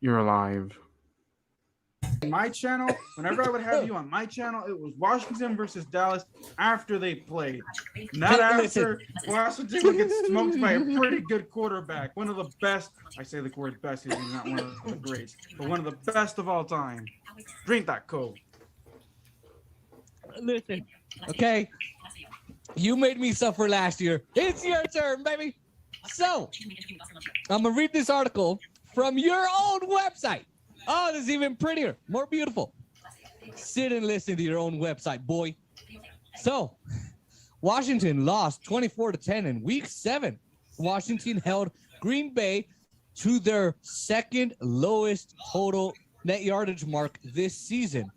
You're alive. My channel, whenever I would have you on my channel, it was Washington versus Dallas after they played. Not after Washington would get smoked by a pretty good quarterback. One of the best. I say the word best, he's not one of the greats, but one of the best of all time. Drink that Coke. Listen, okay? You made me suffer last year. It's your turn, baby. So, I'm going to read this article from your own website. Oh, this is even prettier, more beautiful. Sit and listen to your own website, boy. So, Washington lost 24-10 in Week 7. Washington held Green Bay to their second lowest total net yardage mark this season,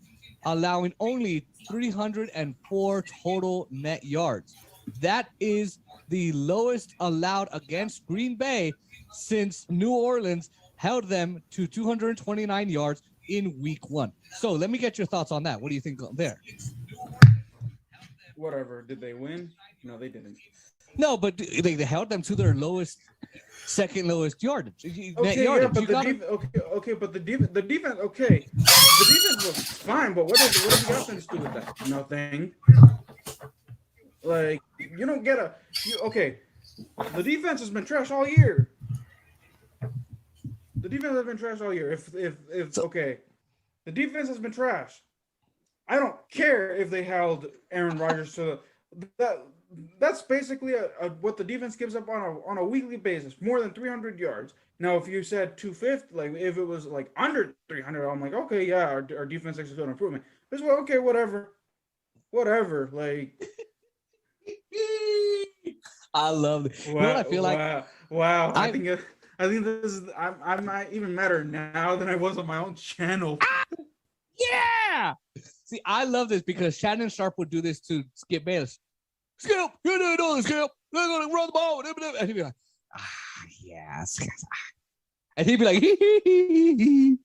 allowing only 304 total net yards. That is the lowest allowed against Green Bay since New Orleans held them to 229 yards in Week 1. So let me get your thoughts on that. What do you think there? Whatever. Did they win? No, they didn't. No, but they held them to their lowest, second lowest yardage. Okay, yeah, but the defense was fine, but what did the offense do with that? Nothing. Like, you don't get the defense has been trash all year. The defense has been trash all year. The defense has been trash. I don't care if they held Aaron Rodgers to that. That's basically what the defense gives up on a weekly basis, more than 300 yards. Now, if you said 250, like if it was like under 300, I'm like, okay, yeah, our defense actually showed improvement. But well, okay, whatever. Like, I love it. Wow, you know what I feel like? Wow. I think this is. I'm not even madder now than I was on my own channel. Yeah. See, I love this because Shannon Sharp would do this to Skip Bayless. Skip, you didn't know this, Skip. They're gonna run the ball, and he'd be like, yes. And he'd be like, hee.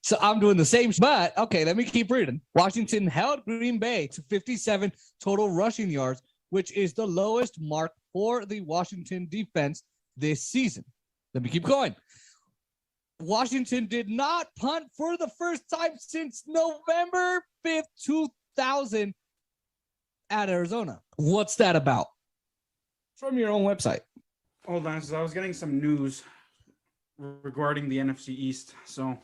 So I'm doing the same. But okay, let me keep reading. Washington held Green Bay to 57 total rushing yards, which is the lowest mark for the Washington defense this season. Let me keep going. Washington did not punt for the first time since November 5th, 2000 at Arizona. What's that about? From your own website. Hold on, so I was getting some news regarding the NFC East. So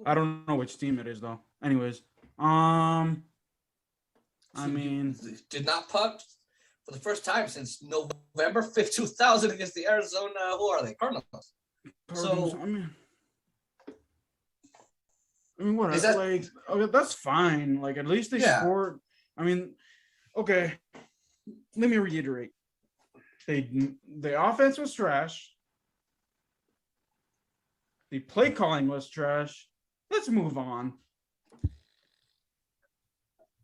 I don't know which team it is though. Anyways, I mean, did not punt for the first time since November 5th, 2000 against the Arizona. Who are they? Cardinals. So I mean, what? Is that like? Okay, that's fine. Like, at least they scored. I mean, okay. Let me reiterate. The offense was trash. The play calling was trash. Let's move on.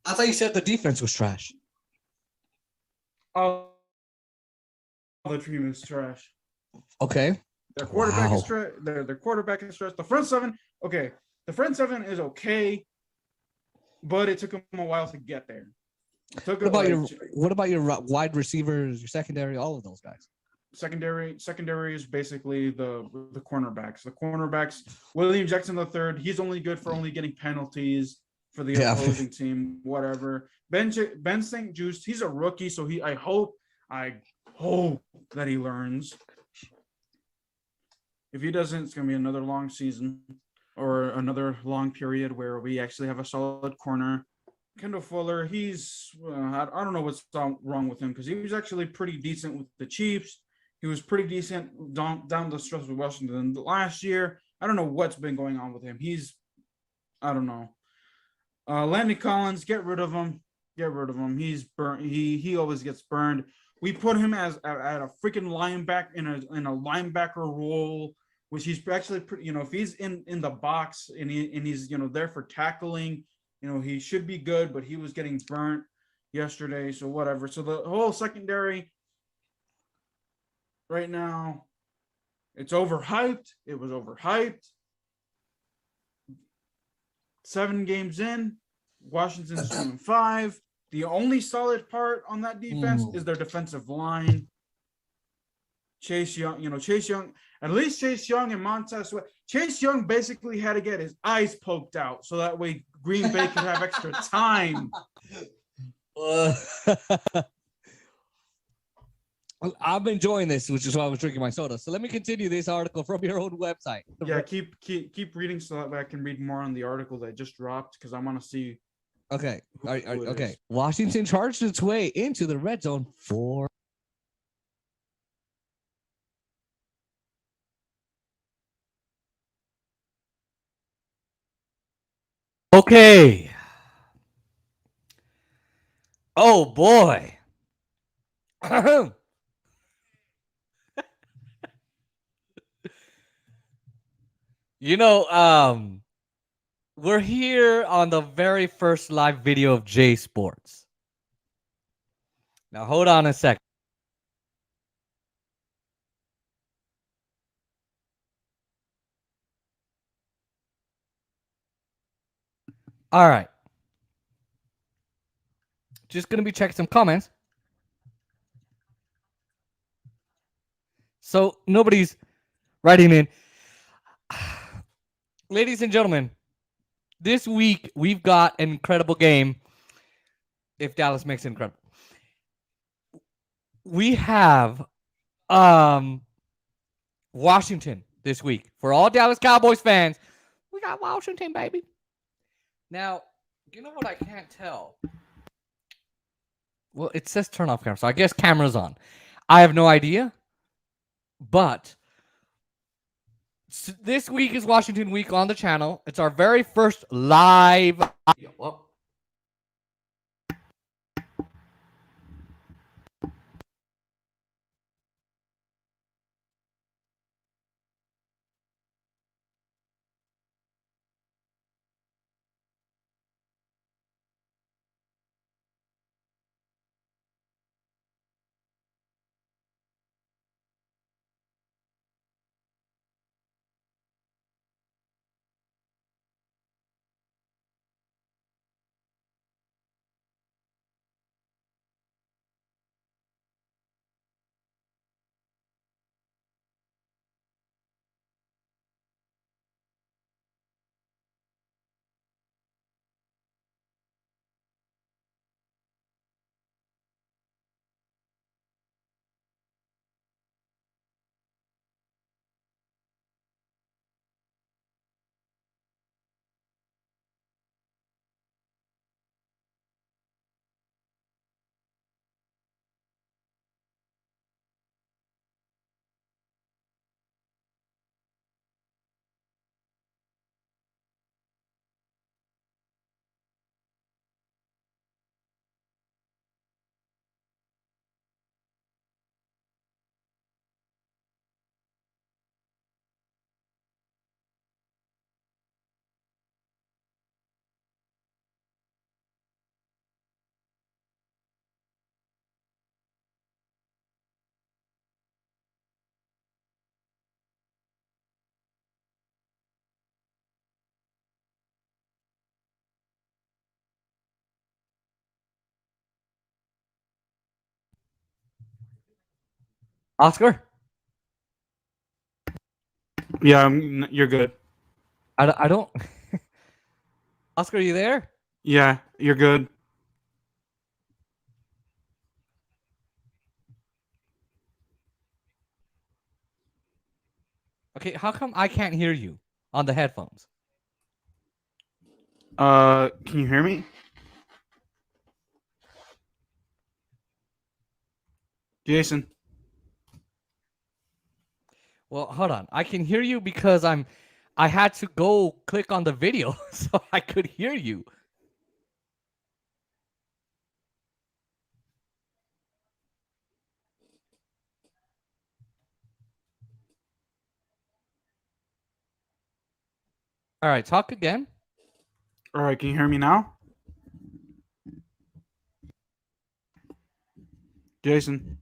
I thought you said the defense was trash. Oh, the team is trash. Okay. Their quarterback is trash. Their quarterback is trash. The front seven, okay. The front seven is okay, but it took them a while to get there. What about your wide receivers, your secondary, all of those guys? Secondary is basically the cornerbacks. The cornerbacks, William Jackson III, he's only good for only getting penalties for the opposing team, whatever. Ben St. Juste, he's a rookie, so I hope that he learns. If he doesn't, it's going to be another long season or another long period where we actually have a solid corner. Kendall Fuller, he's I don't know what's wrong with him because he was actually pretty decent with the Chiefs. He was pretty decent down the stretch with Washington last year. I don't know what's been going on with him. I don't know. Landon Collins, get rid of him. He's burnt. He always gets burned. We put him at a freaking linebacker in a linebacker role, which he's actually pretty. If he's in the box and he's there for tackling, he should be good. But he was getting burnt yesterday, so whatever. So the whole secondary right now, it's overhyped. It was overhyped. 7 games in, Washington's 2-5. The only solid part on that defense is their defensive line. Chase Young, at least Chase Young and Montez Sweat. Chase Young basically had to get his eyes poked out so that way Green Bay could have extra time. I'm enjoying this, which is why I was drinking my soda. So let me continue this article from your own website. Yeah, keep reading so that way I can read more on the article that just dropped because I want to see. Okay. Okay. Washington charged its way into the red zone for. Okay. Oh boy. We're here on the very first live video of J Sports. Now hold on a second. All right. Just going to be checking some comments. So nobody's writing in. Ladies and gentlemen, this week we've got an incredible game. If Dallas makes it incredible. We have Washington this week. For all Dallas Cowboys fans, we got Washington, baby. Now, you know what I can't tell? Well, it says turn off camera, so I guess camera's on. I have no idea. But this week is Washington week on the channel. It's our very first live video. Whoa. Oscar? Yeah, you're good. I don't. Oscar, are you there? Yeah, you're good. Okay, how come I can't hear you on the headphones? Can you hear me? Jason. Well, hold on. I can hear you because I had to go click on the video so I could hear you. All right, talk again. All right, can you hear me now? Jason.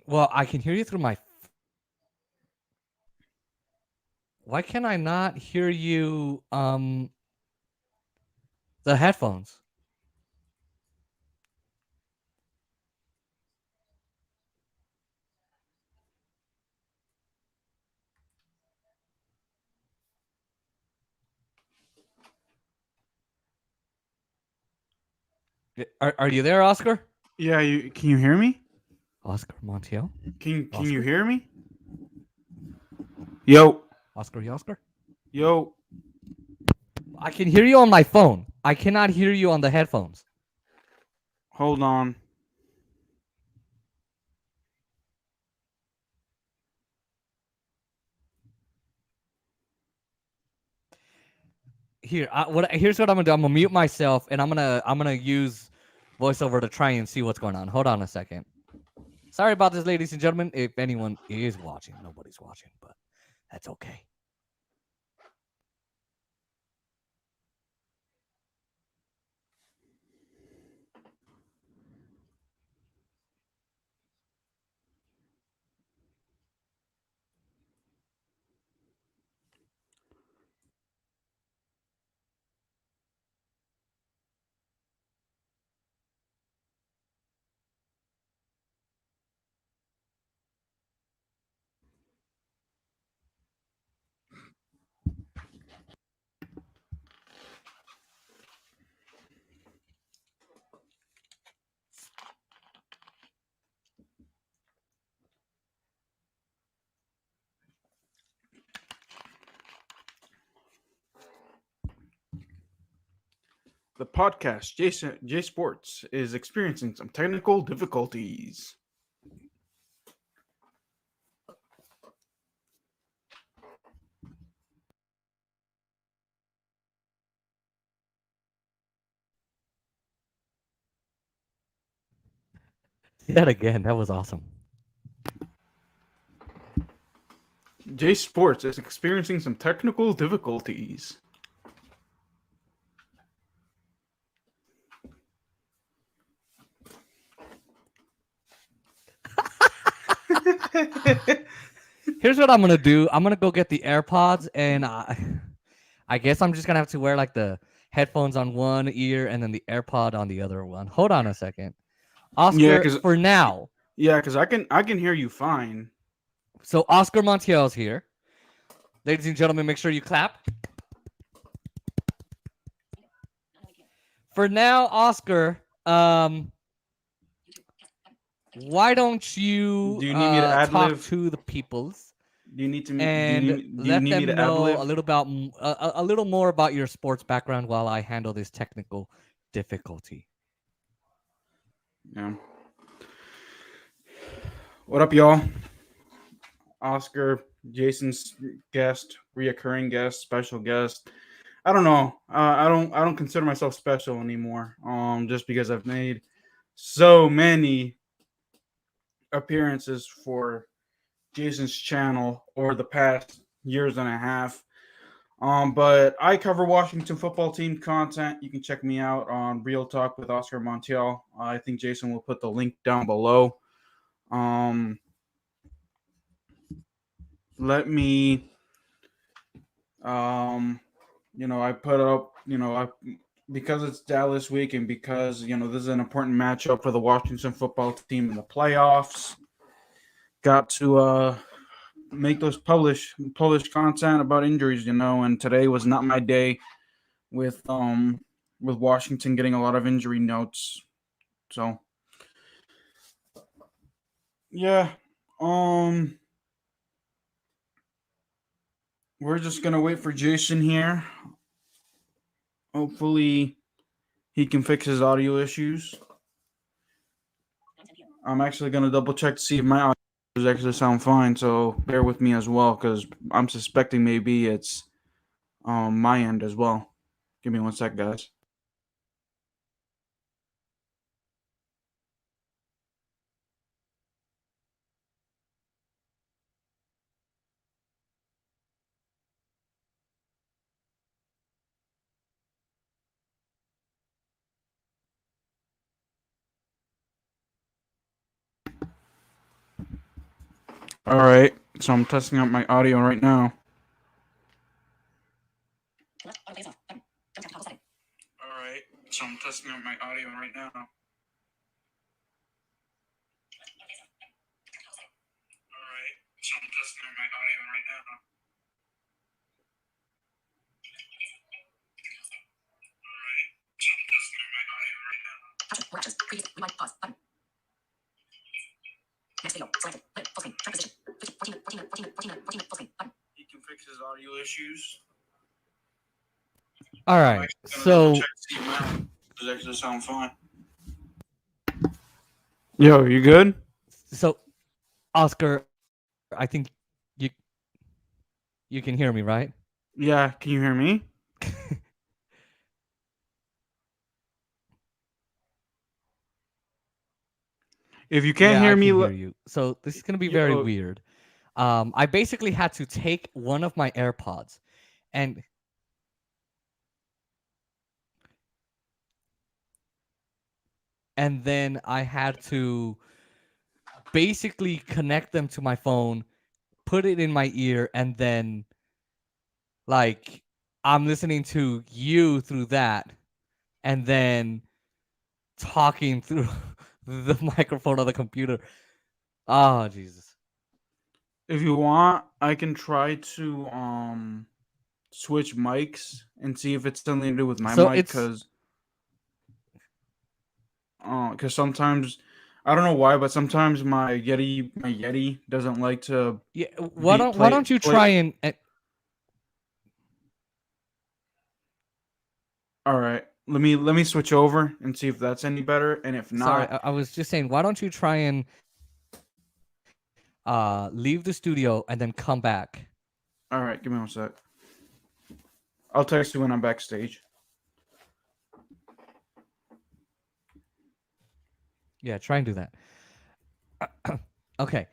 Well, I can hear you through my. Why can I not hear you? The headphones. Are you there, Oscar? Yeah, can you hear me? Oscar Montiel? Can you Oscar? hear me? Yo, Oscar? yo. I can hear you on my phone. I cannot hear you on the headphones. Hold on. Here's what I'm gonna do. I'm gonna mute myself and I'm gonna use voiceover to try and see what's going on. Hold on a second. Sorry about this, ladies and gentlemen. If anyone is watching, nobody's watching, but that's okay. The podcast, J Sports, is experiencing some technical difficulties. That again. That was awesome. J Sports is experiencing some technical difficulties. Here's what I'm gonna do. I'm gonna go get the AirPods, and I guess I'm just gonna have to wear like the headphones on one ear and then the AirPod on the other one. Hold on a second, Oscar. Yeah, For now, because I can hear you fine. so Oscar Montiel's here. Ladies and gentlemen, make sure you clap. For now, Oscar, why don't you Do you need me to ad talk lib? to the peoples Do you need to? and do you let need me them to ad know lib? a little about a little more about your sports background while I handle this technical difficulty? Yeah. What up, y'all? Oscar, Jason's guest, reoccurring guest, special guest. I don't know. I don't consider myself special anymore. Just because I've made so many appearances for Jason's channel over the past years and a half. But I cover Washington football team content. You can check me out on Real Talk with Oscar Montiel. I think Jason will put the link down below. Let me I put up, because it's Dallas week and because, this is an important matchup for the Washington football team in the playoffs. Got to make those publish content about injuries, and today was not my day with Washington getting a lot of injury notes. So yeah. We're just gonna wait for Jason here. Hopefully he can fix his audio issues. I'm actually gonna double check to see if my audio actually sound fine, so bear with me as well, because I'm suspecting maybe it's my end as well. Give me 1 sec, guys. All right, so I'm testing out my audio right now. All right. So I'm testing out my audio right now. Alright, so I'm testing out my audio right now. Alright, so I'm testing out my audio right now. More actions. Previous. Rewind. Pause. Button. Next video. Selected. Play. Full screen. Track position. 14 full screen. Button. He can fix his audio issues. All right. So check to see him out. Does it actually sound fine? Yo, you good? So, Oscar, I think you can hear me, right? Yeah, can you hear me? If you can't hear I me, can hear you. So this is gonna be very weird. I basically had to take one of my AirPods and then I had to basically connect them to my phone, put it in my ear, and then like I'm listening to you through that, and then talking through the microphone of the computer. Oh, Jesus. if you want, I can try to switch mics and see if it's something to do with my mic, because sometimes I don't know why, but sometimes my Yeti doesn't like to. Yeah, why don't you try and all right, let me switch over and see if that's any better, and if not, sorry, I was just saying, why don't you try and leave the studio and then come back? All right, give me 1 sec. I'll text you when I'm backstage. Yeah, try and do that. Okay.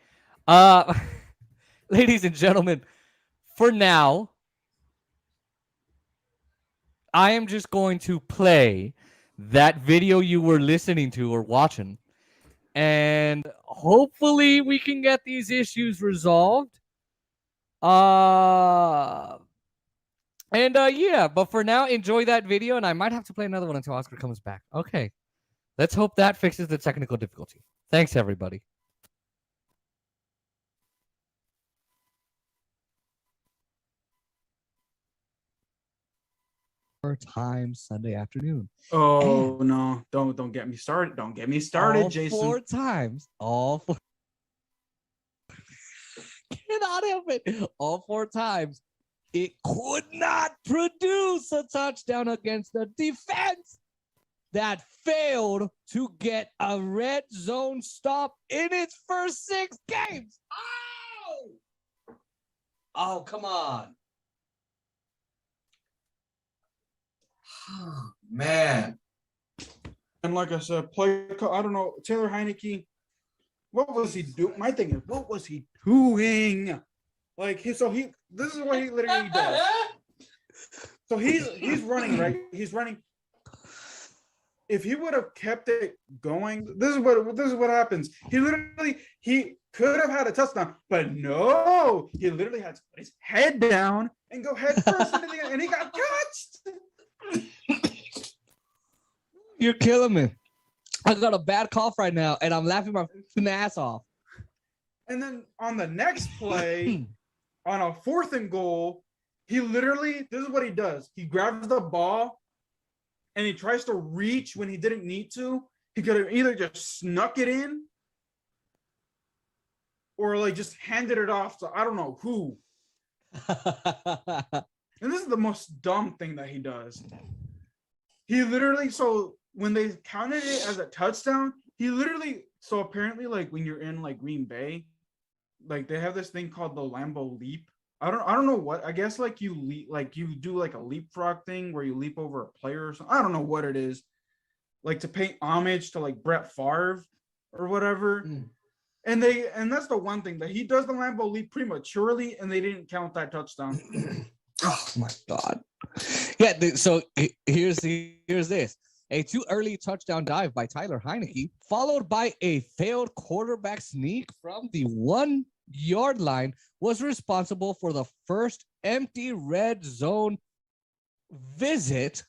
Ladies and gentlemen, for now, I am just going to play that video you were listening to or watching, and hopefully we can get these issues resolved. Yeah, but for now, enjoy that video, and I might have to play another one until Oscar comes back. Okay. Let's hope that fixes the technical difficulty. Thanks, everybody. Time Sunday afternoon. Oh no! Don't get me started. Don't get me started, Jason. 4 times. All 4. Cannot help it. All 4 times. It could not produce a touchdown against the defense that failed to get a red zone stop in its first 6 games. Oh, come on. Oh, man. And like I said, I don't know, Taylor Heineke, what was he doing? My thing is, what was he doing? Like, this is what he literally does. So he's running, right? He's running. If he would have kept it going, this is what happens. He could have had a touchdown, but no, he literally had to put his head down and go head first into the end, and he got touched. You're killing me. I got a bad cough right now, and I'm laughing my ass off. And then on the next play, on a 4th and goal, this is what he does. He grabs the ball, and he tries to reach when he didn't need to. He could have either just snuck it in or like just handed it off to I don't know who. And this is the most dumb thing that he does. He literally, so when they counted it as a touchdown, so apparently like when you're in like Green Bay, like they have this thing called the Lambeau leap. I don't know what, I guess like you do like a leapfrog thing where you leap over a player or something. I don't know what it is. Like to pay homage to like Brett Favre or whatever. And that's the one thing that he does the Lambeau leap prematurely, and they didn't count that touchdown. Oh my God. Yeah, so here's this. A too early touchdown dive by Tyler Heineke, followed by a failed quarterback sneak from the 1-yard line, was responsible for the first empty red zone visit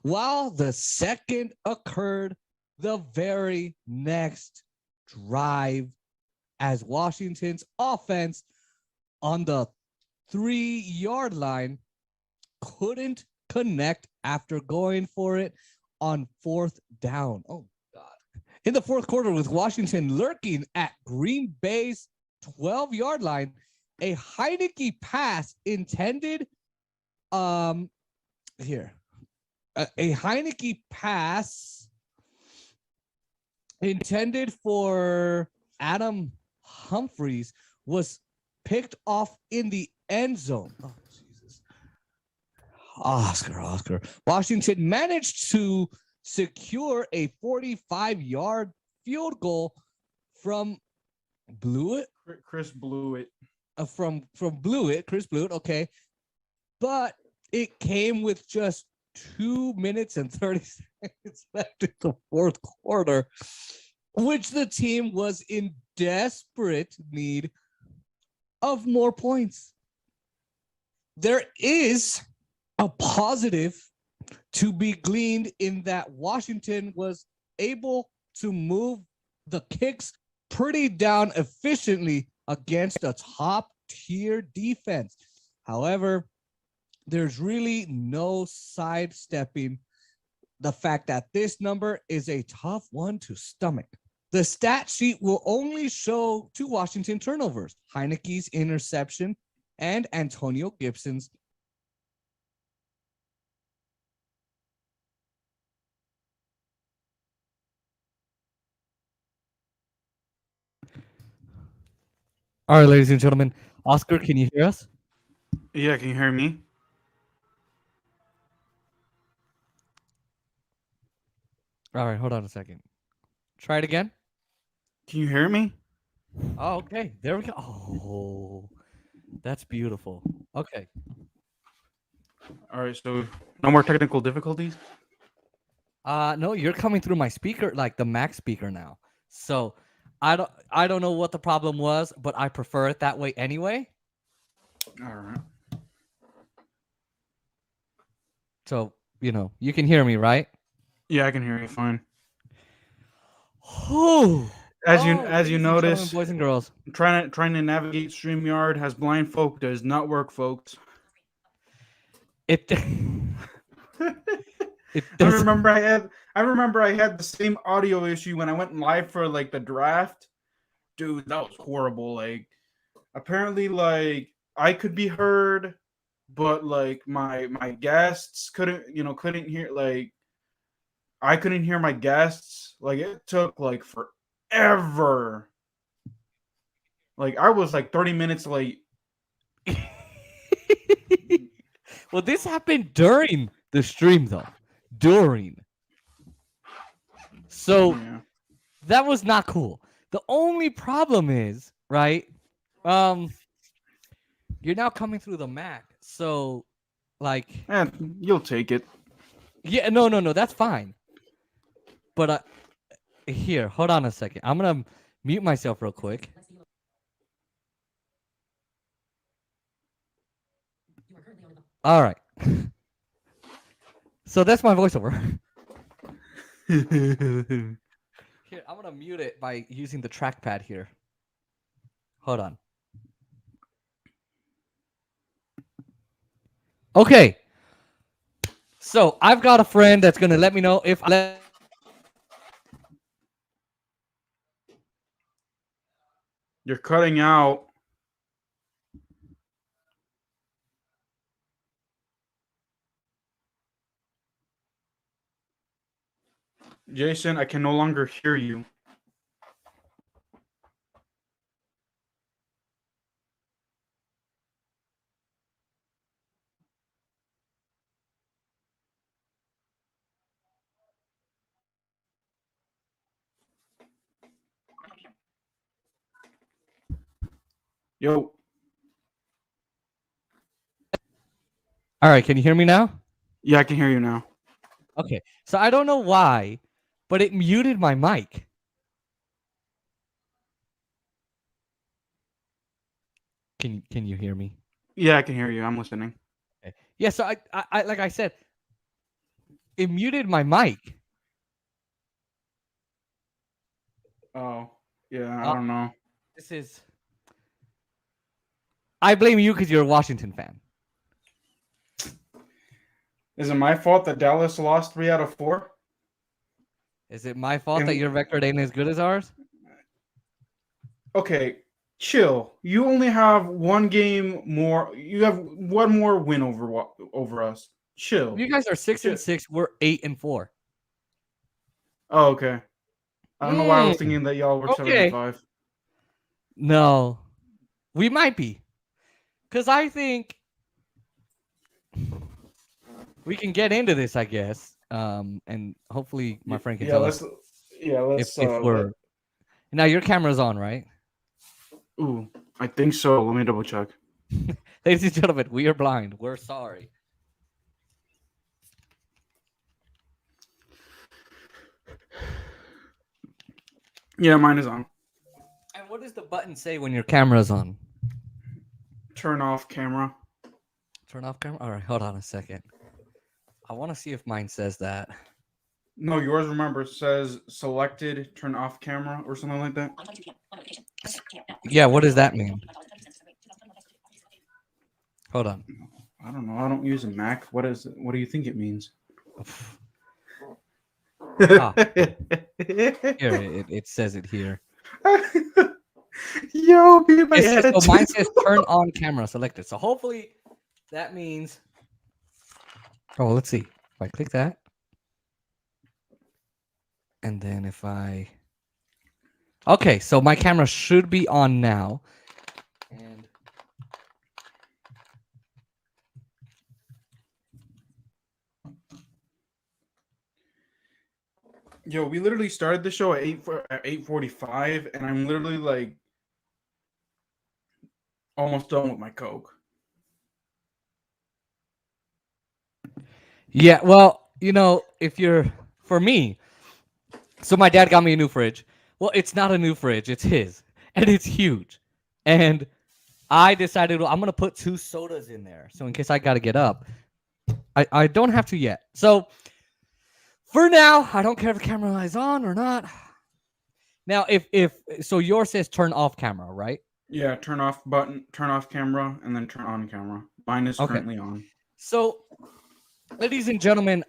while the second occurred the very next drive as Washington's offense on the 3-yard line couldn't connect after going for it on 4th down. Oh, God. In the fourth quarter, with Washington lurking at Green Bay's 12-yard line, a Heineke pass intended a Heineke pass intended for Adam Humphries was picked off in the end zone. Oh, Jesus. Oscar. Washington managed to secure a 45-yard field goal from Blewett. Chris Blewett. Chris Blewett, okay. But it came with just 2 minutes and 30 seconds left in the fourth quarter, which the team was in desperate need of more points. There is a positive to be gleaned in that Washington was able to move the kicks pretty down efficiently against a top-tier defense. However, there's really no sidestepping the fact that this number is a tough one to stomach. The stat sheet will only show 2 Washington turnovers, Heineke's interception and Antonio Gibson's. All right, ladies and gentlemen. Oscar, can you hear us? Yeah, can you hear me? All right, hold on a second. Try it again. Can you hear me? Oh, okay. There we go. Oh, that's beautiful. Okay. All right, so no more technical difficulties? No, you're coming through my speaker, like the Mac speaker now. So I don't know what the problem was, but I prefer it that way anyway. All right. So, you can hear me, right? Yeah, I can hear you fine. Oh, As you ladies and gentlemen, notice, boys and girls, trying to navigate StreamYard has blind folk does not work, folks. it I does. remember I had the same audio issue when I went live for like the draft. Dude, that was horrible. Like apparently like I could be heard, but like my guests couldn't hear, like I couldn't hear my guests. Like it took like forever. Like I was like 30 minutes late. Well, this happened during the stream, though. So Yeah. that was not cool. The only problem is, right? You're now coming through the Mac, so like, You'll take it. yeah, no, that's fine. But here, hold on a second. I'm gonna mute myself real quick. All right. So that's my voiceover. Here, I'm gonna mute it by using the trackpad here. Hold on. Okay. So I've got a friend that's gonna let me know if You're cutting out. Jason, I can no longer hear you. Yo. All right, can you hear me now? Yeah, I can hear you now. Okay. So I don't know why, but it muted my mic. Can you hear me? Yeah, I can hear you. I'm listening. Okay. Yeah, so I like I said, It muted my mic. Oh, yeah, I don't know. This is. I blame you because you're a Washington fan. Is it my fault that Dallas lost 3 out of 4? Is it my fault that your record ain't as good as ours? Okay, chill. You only have one game more. You have one more win over us. Chill. You guys are 6-6. We're 8-4. Oh, okay. I don't know why I was thinking that y'all were 7-5. No, we might be, because I think we can get into this, I guess, and hopefully my friend can tell us. Let's. If we're now, your camera's on, right? Ooh, I think so. Let me double check. Ladies and gentlemen, we are blind. We're sorry. Yeah, mine is on. And what does the button say when your camera's on? Turn off camera. Turn off camera? All right, hold on a second. I want to see if mine says that. No, yours, remember, says selected, turn off camera or something like that. Yeah, what does that mean? Hold on. I don't know. I don't use a Mac. What do you think it means? Here, it says it here. Yo, be my attitude. So mine says turn on camera selected. So hopefully that means. Oh, let's see. If I click that, and then if I. Okay, so my camera should be on now. And Yo, we literally started the show at 8:45, and I'm literally like almost done with my Coke. yeah, well, if you're for me, so my dad got me a new fridge. Well, it's not a new fridge, it's his, and it's huge. And I decided I'm gonna put 2 sodas in there, so in case I gotta get up, I don't have to yet. So for now, I don't care if the camera is on or not. Now, if so, yours says turn off camera, right? Yeah, turn off button, turn off camera, and then turn on camera. Mine is currently on. So, ladies and gentlemen,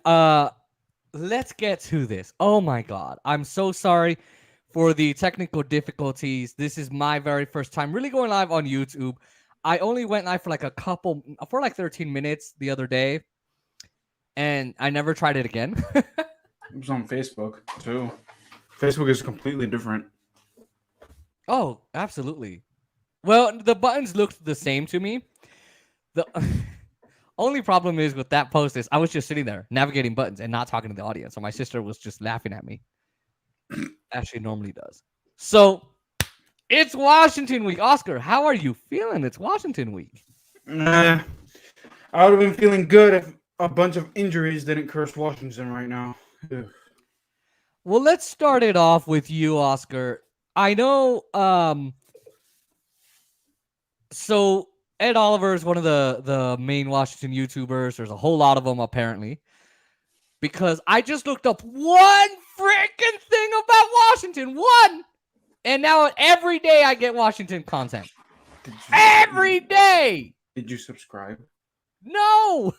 let's get to this. Oh my God, I'm so sorry for the technical difficulties. This is my very first time really going live on YouTube. I only went live for like 13 minutes the other day, and I never tried it again. It was on Facebook too. Facebook is completely different. Oh, absolutely. Well, the buttons looked the same to me. The only problem is with that post is I was just sitting there navigating buttons and not talking to the audience. So my sister was just laughing at me, as she normally does. So it's Washington week. Oscar, how are you feeling? It's Washington week. I would have been feeling good if a bunch of injuries didn't curse Washington right now. Ugh. Well, let's start it off with you, Oscar. I know. So Ed Oliver is one of the main Washington YouTubers. There's a whole lot of them apparently. Because I just looked up one freaking thing about Washington. One. And now every day I get Washington content. Every day. Did you subscribe? No.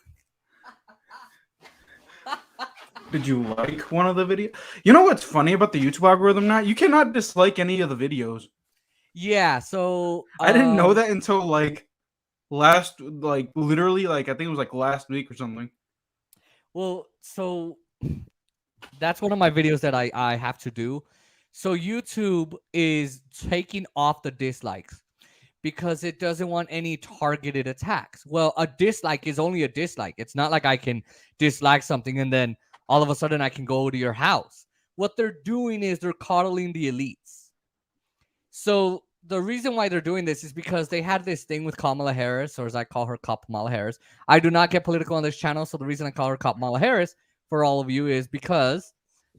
Did you like one of the videos? You know what's funny about the YouTube algorithm now? You cannot dislike any of the videos. Yeah, so I didn't know that until literally I think it was last week or something. Well, so that's one of my videos that I have to do. So YouTube is taking off the dislikes because it doesn't want any targeted attacks. Well, a dislike is only a dislike. It's not like I can dislike something and then all of a sudden I can go to your house. What they're doing is they're coddling the elites. So the reason why they're doing this is because they had this thing with Kamala Harris, or as I call her, Kamala Harris. I do not get political on this channel, so the reason I call her Kamala Harris for all of you is because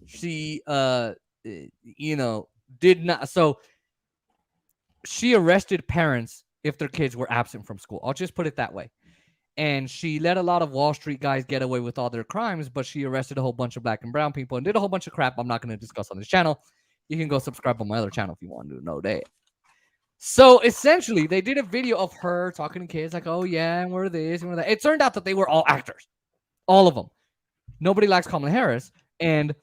she, did not. So she arrested parents if their kids were absent from school. I'll just put it that way. and she let a lot of Wall Street guys get away with all their crimes, but she arrested a whole bunch of black and brown people and did a whole bunch of crap I'm not going to discuss on this channel. You can go subscribe on my other channel if you want to know that. So essentially, they did a video of her talking to kids like, oh, yeah, and we're this and we're that. It turned out that they were all actors, all of them. Nobody likes Kamala Harris, and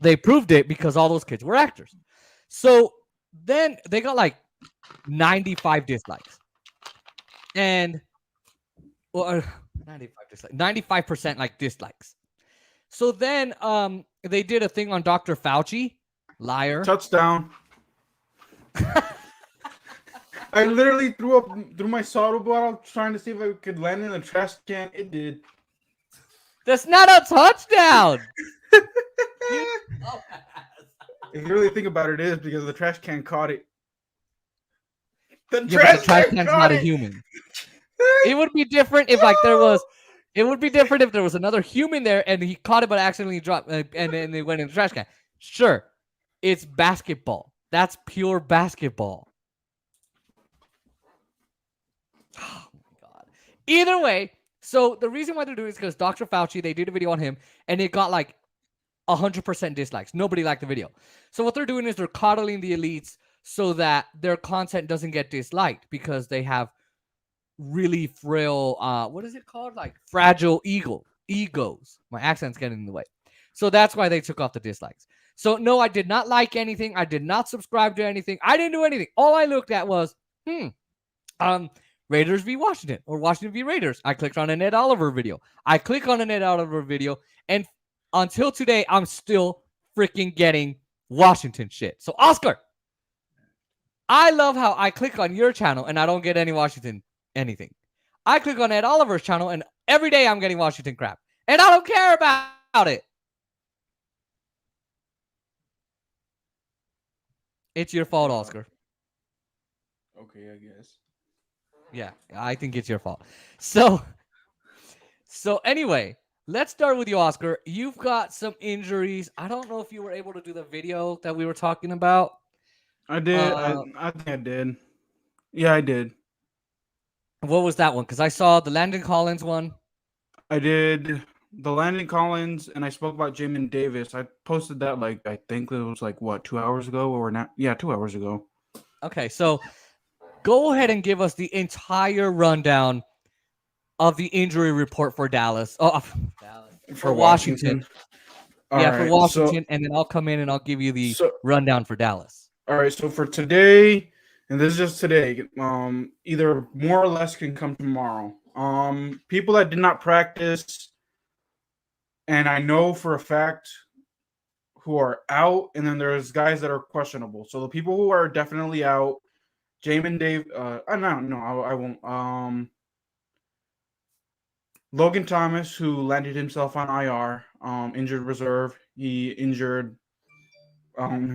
they proved it because all those kids were actors. So then they got like 95 dislikes. And, well, 95 dislikes, 95% like dislikes. So then they did a thing on Dr. Fauci, liar. Touchdown. I literally threw my soda bottle trying to see if I could land in the trash can. It did. That's not a touchdown. If you really think about it, it is because the trash can caught it. The trash can's not a human. It would be different if there was another human there and he caught it but accidentally dropped and then they went in the trash can. Sure, it's basketball. That's pure basketball. Oh my God. Either way, so the reason why they're doing it is because Dr. Fauci, they did a video on him and it got like 100% dislikes. Nobody liked the video. So what they're doing is they're coddling the elites so that their content doesn't get disliked because they have really frail, what is it called? Like fragile egos. My accent's getting in the way. So that's why they took off the dislikes. So no, I did not like anything. I did not subscribe to anything. I didn't do anything. All I looked at was, Raiders v. Washington or Washington v. Raiders. I clicked on a Ned Oliver video. I click on a Ned Oliver video, and until today, I'm still freaking getting Washington shit. So Oscar, I love how I click on your channel and I don't get any Washington anything. I click on Ed Oliver's channel and every day I'm getting Washington crap. And I don't care about it. It's your fault, Oscar. Okay, I guess. Yeah, I think it's your fault. So anyway, let's start with you, Oscar. You've got some injuries. I don't know if you were able to do the video that we were talking about. I did. I think I did. Yeah, I did. What was that one? Because I saw the Landon Collins one. I did the Landon Collins, and I spoke about Jamin Davis. I posted that I think it was 2 hours ago or not? Yeah, 2 hours ago. Okay, so go ahead and give us the entire rundown of the injury report for Dallas. Oh, for Washington. For Washington, and then I'll come in and I'll give you the rundown for Dallas. All right, so for today, and this is just today, either more or less can come tomorrow. People that did not practice, and I know for a fact who are out, and then there's guys that are questionable. So the people who are definitely out, Jamin Dave, I won't. Logan Thomas, who landed himself on IR, injured reserve. He injured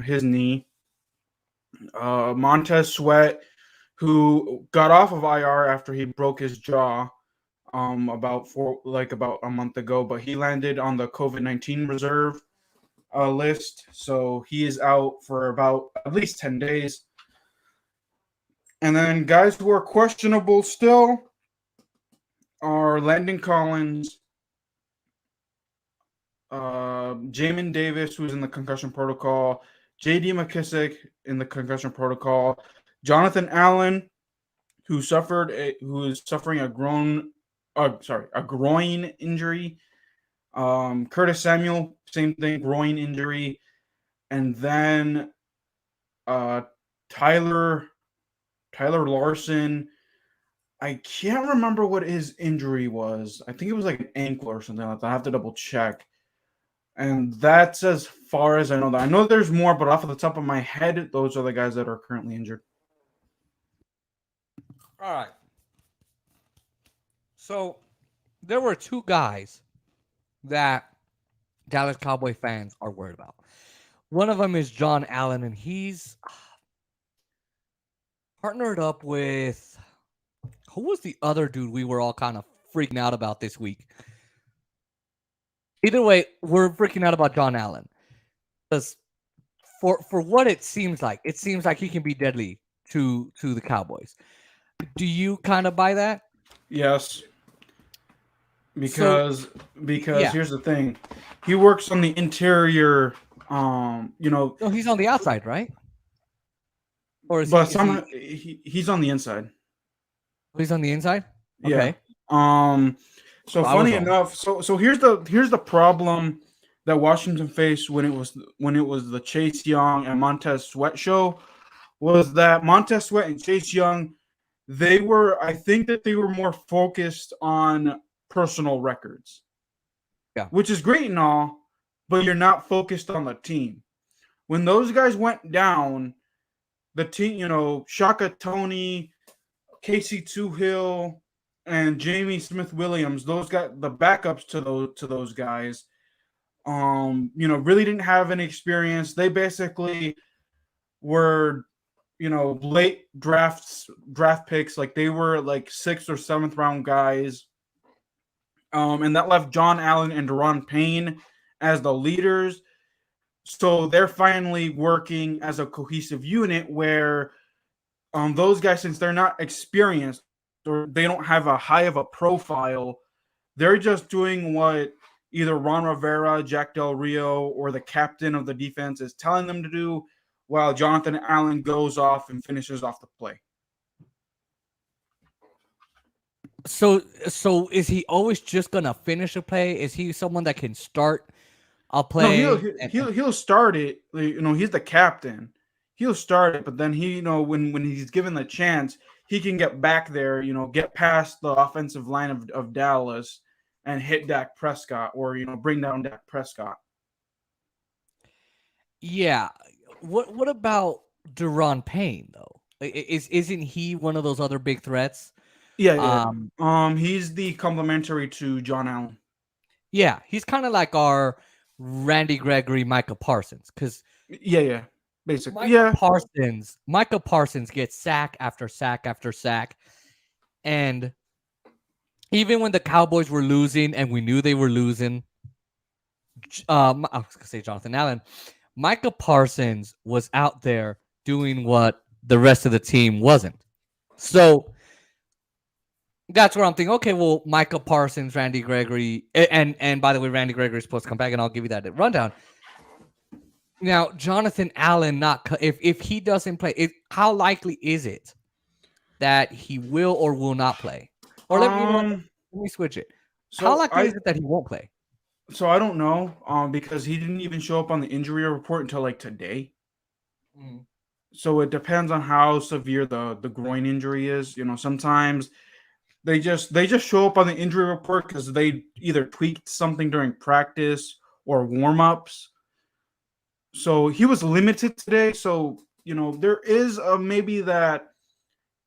his knee. Montez Sweat, who got off of IR after he broke his jaw about a month ago, but he landed on the COVID-19 reserve list, so he is out for about at least 10 days. And then guys who are questionable still are Landon Collins, Jamin Davis, who's in the concussion protocol, J.D. McKissick in the concussion protocol, Jonathan Allen, who is suffering a groin injury. Curtis Samuel, same thing, groin injury, and then Tyler Larson. I can't remember what his injury was. I think it was an ankle or something like that. I have to double check. And that's as far as I know. I know there's more, but off of the top of my head, those are the guys that are currently injured. All right. So there were two guys that Dallas Cowboy fans are worried about. One of them is John Allen, and he's partnered up with, who was the other dude we were all kind of freaking out about this week? Either way, we're freaking out about John Allen. Because for what it seems like he can be deadly to the Cowboys. Do you kind of buy that? Yes. because yeah. here's the thing, he works on the interior. No, he's on the outside, right? Or is he? But Is he? somehow he's on the inside. He's on the inside. Yeah. Okay. So I was funny wrong. enough, so here's the problem that Washington faced when it was the Chase Young and Montez Sweat show, was that Montez Sweat and Chase Young, I think that they were more focused on personal records. Yeah. Which is great and all, but you're not focused on the team. When those guys went down, the team, Shaka Tony, Casey Toohill, and Jamie Smith Williams, those got the backups to those guys. Really didn't have any experience. They basically were, late draft picks. Like they were like 6th or 7th round guys. And that left John Allen and Daron Payne as the leaders. So they're finally working as a cohesive unit where those guys, since they're not experienced or they don't have a high of a profile, they're just doing what either Ron Rivera, Jack Del Rio, or the captain of the defense is telling them to do, while Jonathan Allen goes off and finishes off the play. So is he always just gonna finish a play? Is he someone that can start a play? No, he'll start it. He's the captain. He'll start it, but then when he's given the chance, he can get back there, get past the offensive line of Dallas and hit Dak Prescott, or bring down Dak Prescott. Yeah. What about Daron Payne though? Isn't he one of those other big threats? Yeah. He's the complementary to John Allen. Yeah, he's kind of like our Randy Gregory, Micah Parsons, because basically, Micah Parsons gets sack after sack after sack, and even when the Cowboys were losing and we knew they were losing, I was gonna say Jonathan Allen, Micah Parsons was out there doing what the rest of the team wasn't. So that's where I'm thinking, okay, well, Micah Parsons, Randy Gregory, and by the way, Randy Gregory is supposed to come back, and I'll give you that rundown. Now, Jonathan Allen, if he doesn't play, how likely is it that he will or will not play? Or let me switch it. So how likely is it that he won't play? So I don't know, because he didn't even show up on the injury report until like today. Mm. So it depends on how severe the groin injury is. Sometimes they just show up on the injury report because they either tweaked something during practice or warm-ups. So he was limited today. So, there is maybe that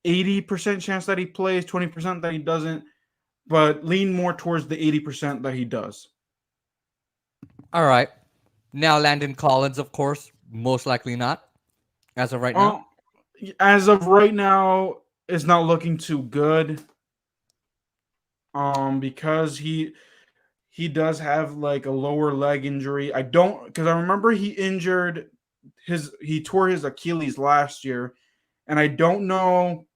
80% chance that he plays, 20% that he doesn't, but lean more towards the 80% that he does. All right. Now, Landon Collins, of course, most likely not, as of right now. As of right now, it's not looking too good. Because he does have like a lower leg injury. Because I remember he tore his Achilles last year, and I don't know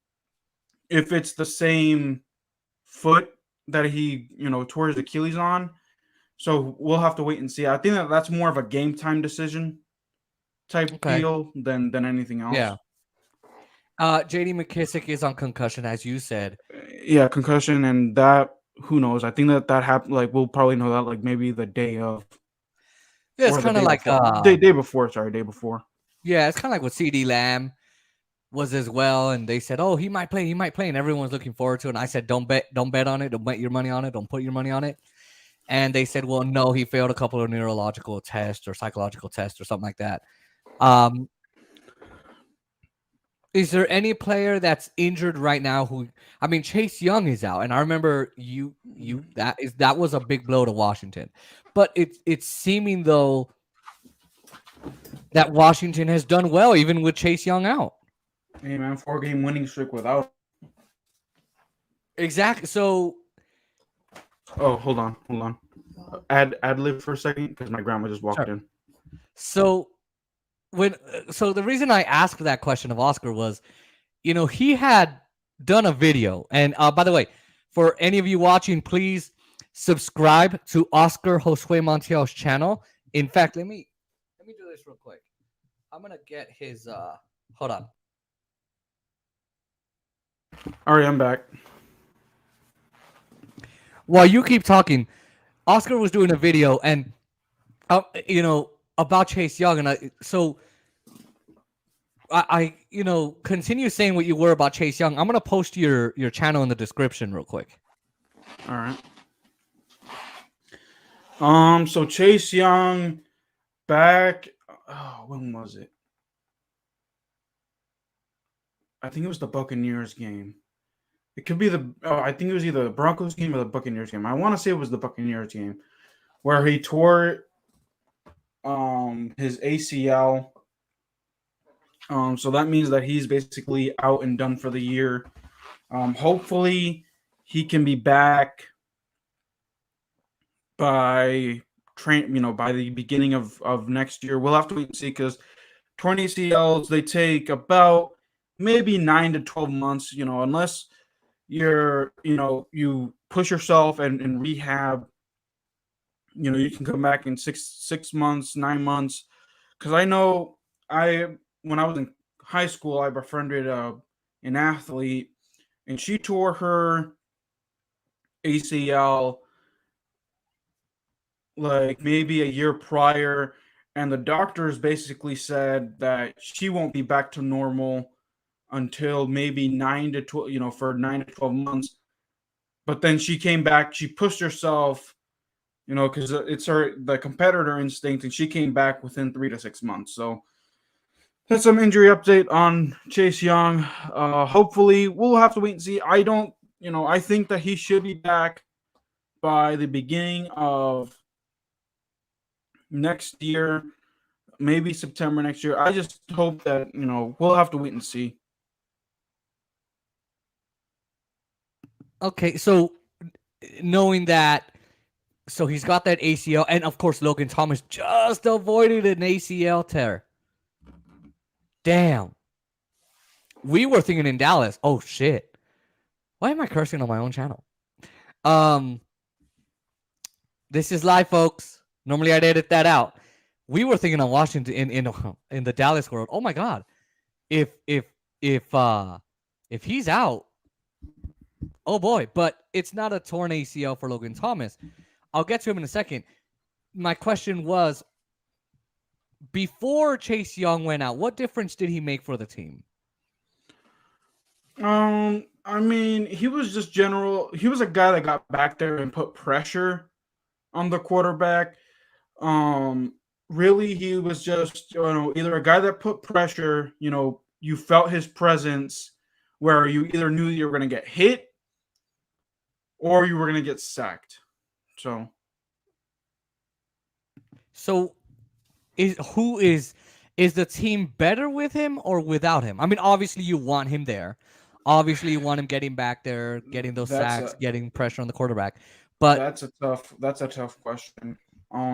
if it's the same foot that he, tore his Achilles on. So we'll have to wait and see. I think that's more of a game time decision type deal than anything else. Yeah. JD McKissick is on concussion, as you said. Yeah, concussion, and that, who knows? I think that happened. Like, we'll probably know that like maybe the day of. Yeah, it's kind of like day before. Day before. Yeah, it's kind of like what CD Lamb was as well, and they said, "Oh, he might play," and everyone's looking forward to it. And I said, "Don't bet on it. Don't bet your money on it. Don't put your money on it." And they said, "Well, no, he failed a couple of neurological tests or psychological tests or something like that." Is there any player that's injured right now Chase Young is out, and I remember that was a big blow to Washington. But it's seeming though that Washington has done well even with Chase Young out. Hey man, 4-game winning streak without. Exactly. So hold on. Ad lib for a second because my grandma just walked in. So the reason I asked that question of Oscar was, he had done a video, and by the way, for any of you watching, please subscribe to Oscar Josue Montiel's channel. In fact, let me do this real quick. I'm gonna get his hold on. All right, I'm back. While you keep talking, Oscar was doing a video and about Chase Young, and I continue saying what you were about Chase Young. I'm gonna post your channel in the description real quick. All right. So Chase Young back. Oh, when was it? I think it was the Buccaneers game. It could be I think it was either the Broncos game or the Buccaneers game. I want to say it was the Buccaneers game where he tore his ACL. So that means that he's basically out and done for the year. Hopefully he can be back by the beginning of next year. We'll have to wait and see, because torn ACLs, they take about maybe 9 to 12 months, unless you push yourself and rehab, you can come back in six months, 9 months. Because I know when I was in high school, I befriended an athlete, and she tore her ACL like maybe a year prior, and the doctors basically said that she won't be back to normal until maybe 9 to 12, for 9 to 12 months. But then she came back, she pushed herself, because it's the competitor instinct, and she came back within 3 to 6 months. So that's some injury update on Chase Young. Hopefully, we'll have to wait and see. I think that he should be back by the beginning of next year, maybe September next year. I just hope that, we'll have to wait and see. Okay, so knowing that, so he's got that ACL, and of course Logan Thomas just avoided an ACL tear. Damn. We were thinking in Dallas, oh shit. Why am I cursing on my own channel? This is live, folks. Normally I'd edit that out. We were thinking on Washington in the Dallas world. Oh my god. If he's out, oh boy, but it's not a torn ACL for Logan Thomas. I'll get to him in a second. My question was, before Chase Young went out, what difference did he make for the team? I mean, he was just general. He was a guy that got back there and put pressure on the quarterback. Really, he was just, either a guy that put pressure, you felt his presence, where you either knew you were going to get hit or you were going to get sacked. So is the team better with him or without him? I mean, obviously you want him there. Obviously you want him getting back there, getting those sacks, getting pressure on the quarterback. But that's a tough question.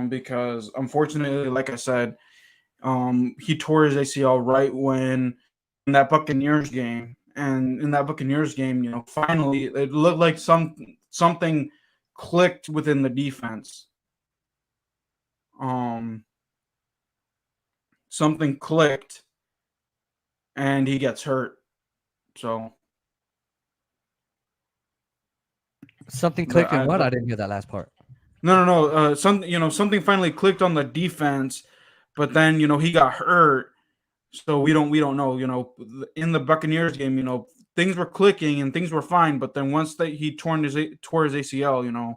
Because unfortunately, like I said, he tore his ACL right when in that Buccaneers game. And in that Buccaneers game, finally it looked like something clicked within the defense. Something clicked and he gets hurt. So something clicked in what? I didn't hear that last part. No. Something finally clicked on the defense, but then he got hurt. So we don't know. In the Buccaneers game, things were clicking and things were fine, but then once he tore his ACL,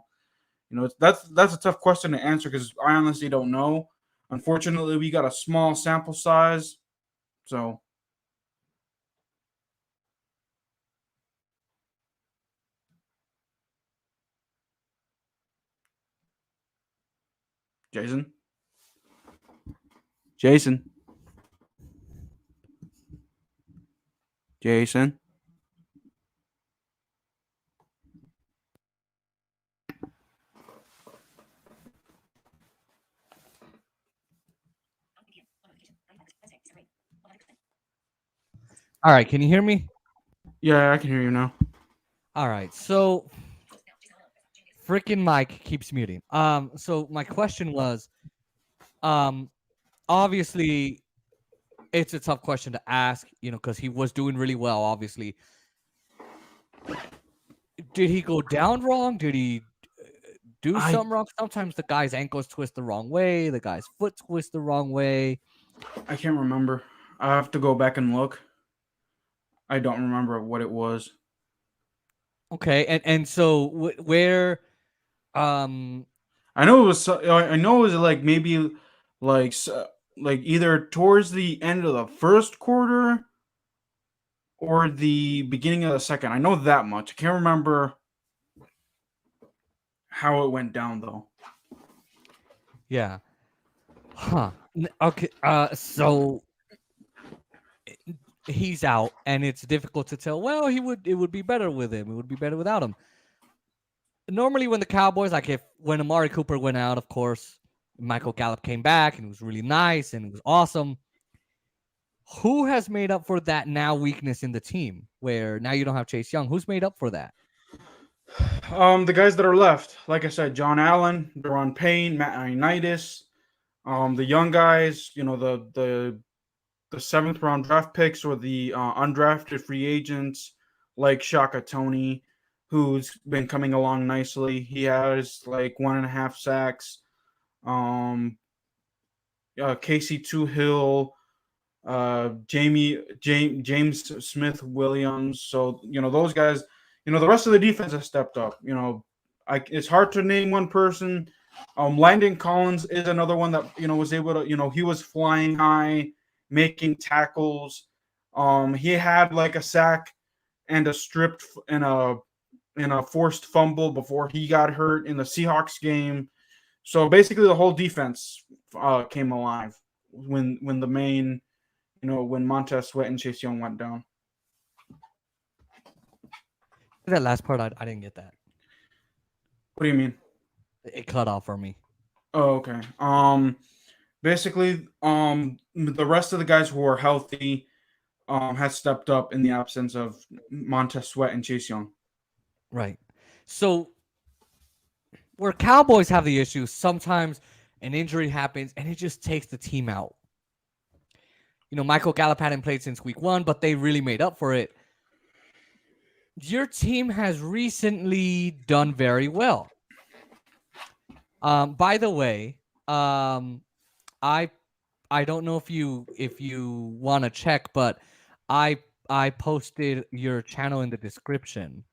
that's a tough question to answer, because I honestly don't know. Unfortunately, we got a small sample size, so. Jason. All right, can you hear me? Yeah, I can hear you now. All right, so freaking mic keeps muting. So my question was, obviously it's a tough question to ask, because he was doing really well, obviously. Did he go down wrong? Did he do something wrong? Sometimes the guy's ankles twist the wrong way, the guy's foot twists the wrong way. I can't remember. I have to go back and look. I don't remember what it was. Okay, and so where, um, I know it was. I know it was like maybe like either towards the end of the first quarter or the beginning of the second. I know that much. I can't remember how it went down though. yeah, huh? Okay, so he's out, and it's difficult to tell. Well, it would be better with him. It would be better without him. Normally, when the Cowboys, when Amari Cooper went out, of course, Michael Gallup came back, and it was really nice, and it was awesome. Who has made up for that now weakness in the team, where now you don't have Chase Young? Who's made up for that? The guys that are left, like I said, John Allen, Deron Payne, Matt Ioannidis, the young guys, the 7th round draft picks or the undrafted free agents like Shaka Tony, who's been coming along nicely. He has like 1.5 sacks. Casey Hill, James Smith Williams. So those guys. The rest of the defense has stepped up. It's hard to name one person. Landon Collins is another one that was able to. He was flying high, making tackles. He had like a sack and a stripped and a forced fumble before he got hurt in the Seahawks game. So basically, the whole defense came alive when the main, when Montez Sweat and Chase Young went down. That last part, I didn't get that. What do you mean? It cut off for me. Oh, okay. Basically, the rest of the guys who are healthy, has stepped up in the absence of Montez Sweat and Chase Young. Right. So where Cowboys have the issue, sometimes an injury happens and it just takes the team out. Michael Gallup hadn't played since week 1, but they really made up for it. Your team has recently done very well. By the way, I don't know if you want to check, but I posted your channel in the description.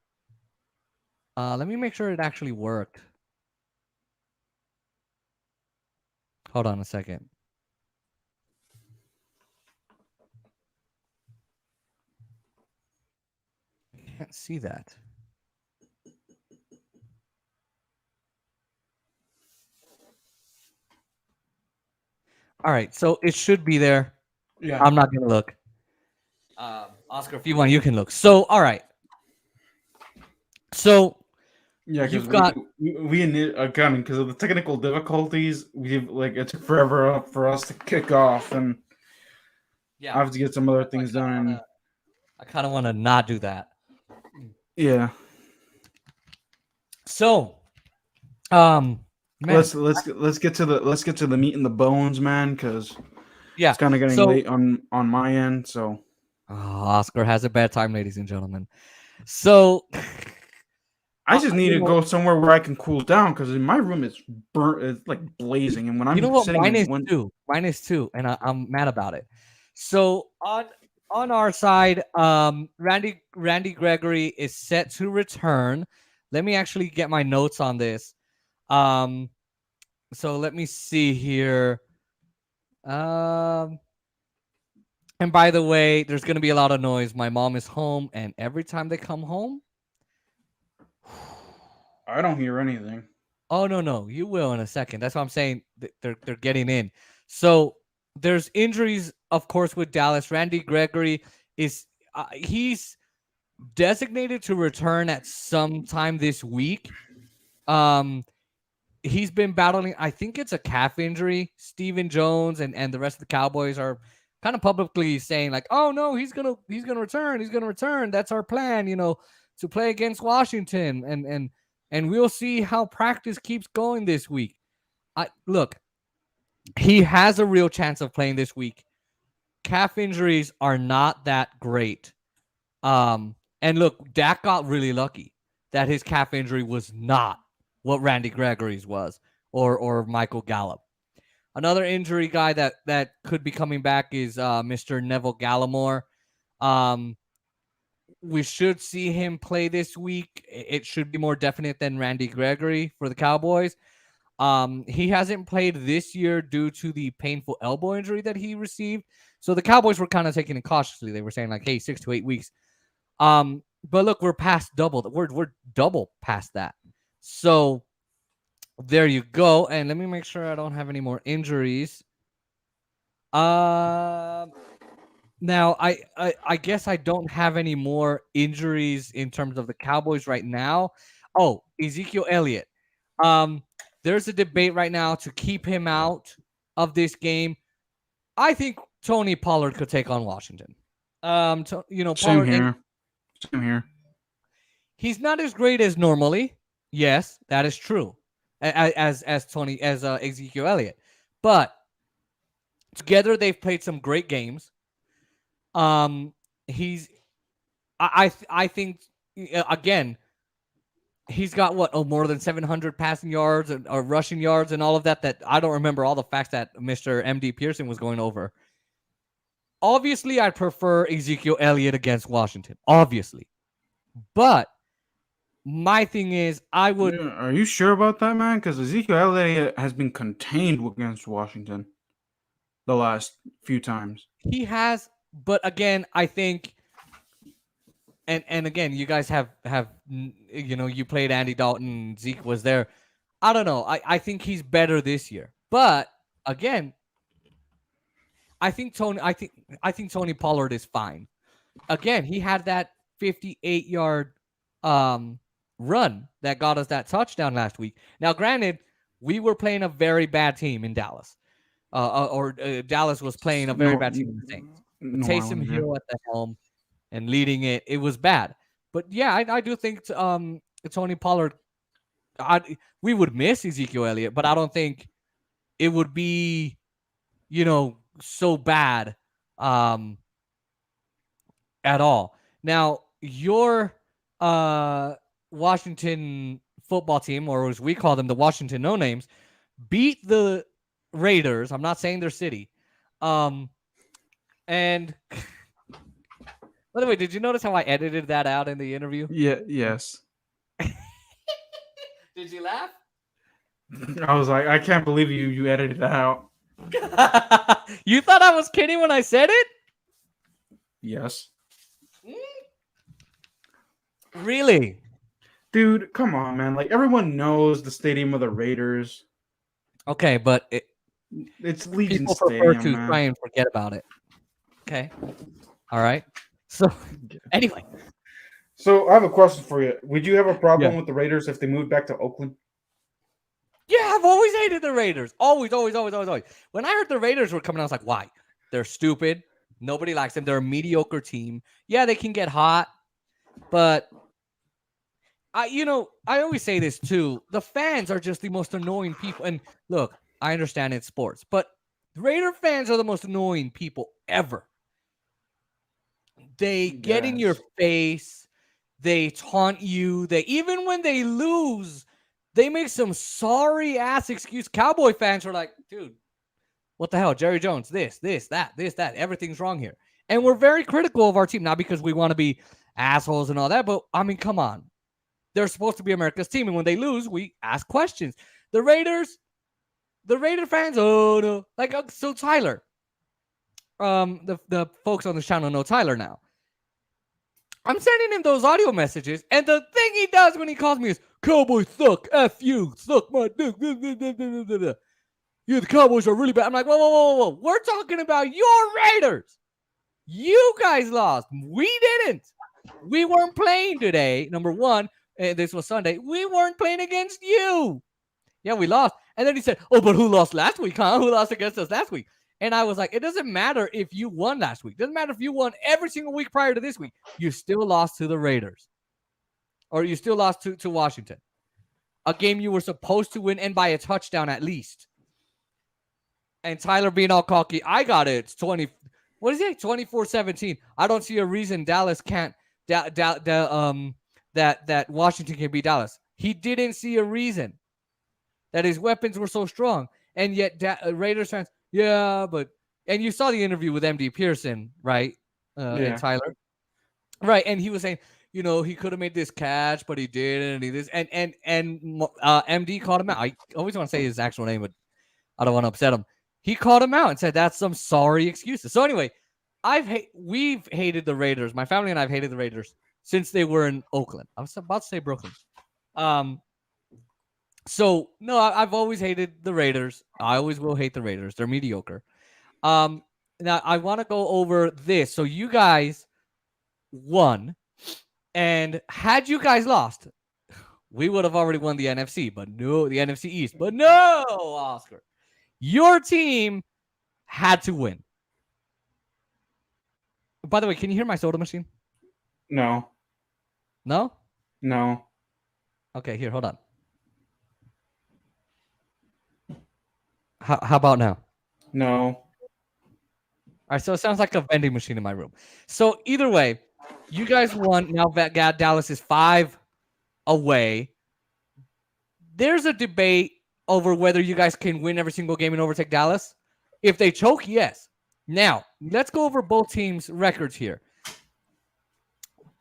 Let me make sure it actually worked. Hold on a second. I can't see that. All right, so it should be there. Yeah. I'm not gonna look. Oscar, if you want, you can look. So, all right. So, yeah, you've got we again because of the technical difficulties. It took forever for us to kick off, and I have to get some other things done. I kind of want to not do that. Yeah. So, man, let's get to the meat and the bones, man, because it's kind of getting late on my end. So, Oscar has a bad time, ladies and gentlemen. So, I just need to go somewhere where I can cool down because in my room it's burnt, it's like blazing, and when I'm sitting, mine is too, and I'm mad about it. So on our side, Randy Gregory is set to return. Let me actually get my notes on this. So let me see here. And by the way, there's going to be a lot of noise. My mom is home, and every time they come home, I don't hear anything. Oh, no, you will in a second. That's what I'm saying. They're getting in. So there's injuries, of course, with Dallas. Randy Gregory he's designated to return at some time this week. He's been battling, I think it's a calf injury. Stephen Jones and the rest of the Cowboys are kind of publicly saying like, oh no, he's gonna return. He's gonna return. That's our plan, to play against Washington. And and we'll see how practice keeps going this week. Look, he has a real chance of playing this week. Calf injuries are not that great. And look, Dak got really lucky that his calf injury was not what Randy Gregory's was or Michael Gallup. Another injury guy that could be coming back is Mr. Neville Gallimore. We should see him play this week. It should be more definite than Randy Gregory for the Cowboys. He hasn't played this year due to the painful elbow injury that he received. So the Cowboys were kind of taking it cautiously. They were saying like, hey, 6 to 8 weeks. But look, we're past double. We're double past that. So there you go. And let me make sure I don't have any more injuries. Now I guess I don't have any more injuries in terms of the Cowboys right now. Oh, Ezekiel Elliott. There's a debate right now to keep him out of this game. I think Tony Pollard could take on Washington. Pollard, Same here. He's not as great as normally. Yes, that is true. As Ezekiel Elliott, but together they've played some great games. I think again, he's got more than 700 passing yards or rushing yards and all of that. That I don't remember all the facts that Mr. MD Pearson was going over. Obviously, I prefer Ezekiel Elliott against Washington. Obviously, but my thing is, I would. Yeah, are you sure about that, man? Because Ezekiel Elliott has been contained against Washington the last few times. He has, but again, I think, and again, you guys have you played Andy Dalton, Zeke was there. I don't know. I think he's better this year, but again, I think Tony Pollard is fine. Again, he had that 58-yard run that got us that touchdown last week. Now, granted, we were playing a very bad team in Dallas, Dallas was playing a very bad team in the Saints. Taysom Hill at the helm and leading it, it was bad. But yeah, I do think Tony Pollard. We would miss Ezekiel Elliott, but I don't think it would be, so bad at all. Now, your Washington football team, or as we call them, the Washington No Names, beat the Raiders. I'm not saying their city. And by the way, did you notice how I edited that out in the interview? Yeah. Yes. Did you laugh? I was like, I can't believe you edited that out. You thought I was kidding when I said it? Yes. Really? Dude, come on, man. Like, everyone knows the stadium of the Raiders. Okay, but it's Legion people Stadium, prefer to man. try and forget about it. Okay. All right. So, anyway. So, I have a question for you. Would you have a problem with the Raiders if they moved back to Oakland? Yeah, I've always hated the Raiders. Always. When I heard the Raiders were coming, I was like, why? They're stupid. Nobody likes them. They're a mediocre team. Yeah, they can get hot, but I always say this too. The fans are just the most annoying people. And look, I understand it's sports, but Raider fans are the most annoying people ever. They get in your face. They taunt you. Even when they lose, they make some sorry ass excuse. Cowboy fans are like, dude, what the hell? Jerry Jones, this, that. Everything's wrong here. And we're very critical of our team, not because we want to be assholes and all that, but I mean, come on. They're supposed to be America's team, and when they lose, we ask questions. The Raider fans, oh no. Like, so Tyler, the folks on the channel know Tyler now. I'm sending him those audio messages, and the thing he does when he calls me is, Cowboys suck, F you, suck my dick. Yeah, the Cowboys are really bad. I'm like, whoa. We're talking about your Raiders. You guys lost. We didn't. We weren't playing today, number one. This was Sunday. We weren't playing against you. Yeah, we lost. And then he said, oh, but who lost last week, huh? Who lost against us last week? And I was like, it doesn't matter if you won last week. It doesn't matter if you won every single week prior to this week. You still lost to the Raiders. Or you still lost to Washington. a game you were supposed to win and by a touchdown at least. And Tyler being all cocky, I got it. It's 20. What is it? 24-17. I don't see a reason Dallas can't. That Washington can beat Dallas. He didn't see a reason that his weapons were so strong, and yet Raiders fans, but you saw the interview with MD Pearson, right? And Tyler, right? And he was saying, he could have made this catch, but he didn't. And MD called him out. I always want to say his actual name, but I don't want to upset him. He called him out and said that's some sorry excuses. So anyway, we've hated the Raiders. My family and I've hated the Raiders since they were in Oakland. I was about to say Brooklyn. So no, I've always hated the Raiders. I always will hate the Raiders. They're mediocre. Now I want to go over this. So you guys won, and had you guys lost, we would have already won the NFC. But no, the NFC East. But no, Oscar, your team had to win. By the way, can you hear my soda machine? No. No? No. Okay, here, hold on. How about now? No. All right, so it sounds like a vending machine in my room. So either way, you guys won. Now Dallas is 5 away. There's a debate over whether you guys can win every single game and overtake Dallas. If they choke, yes. Now, let's go over both teams' records here.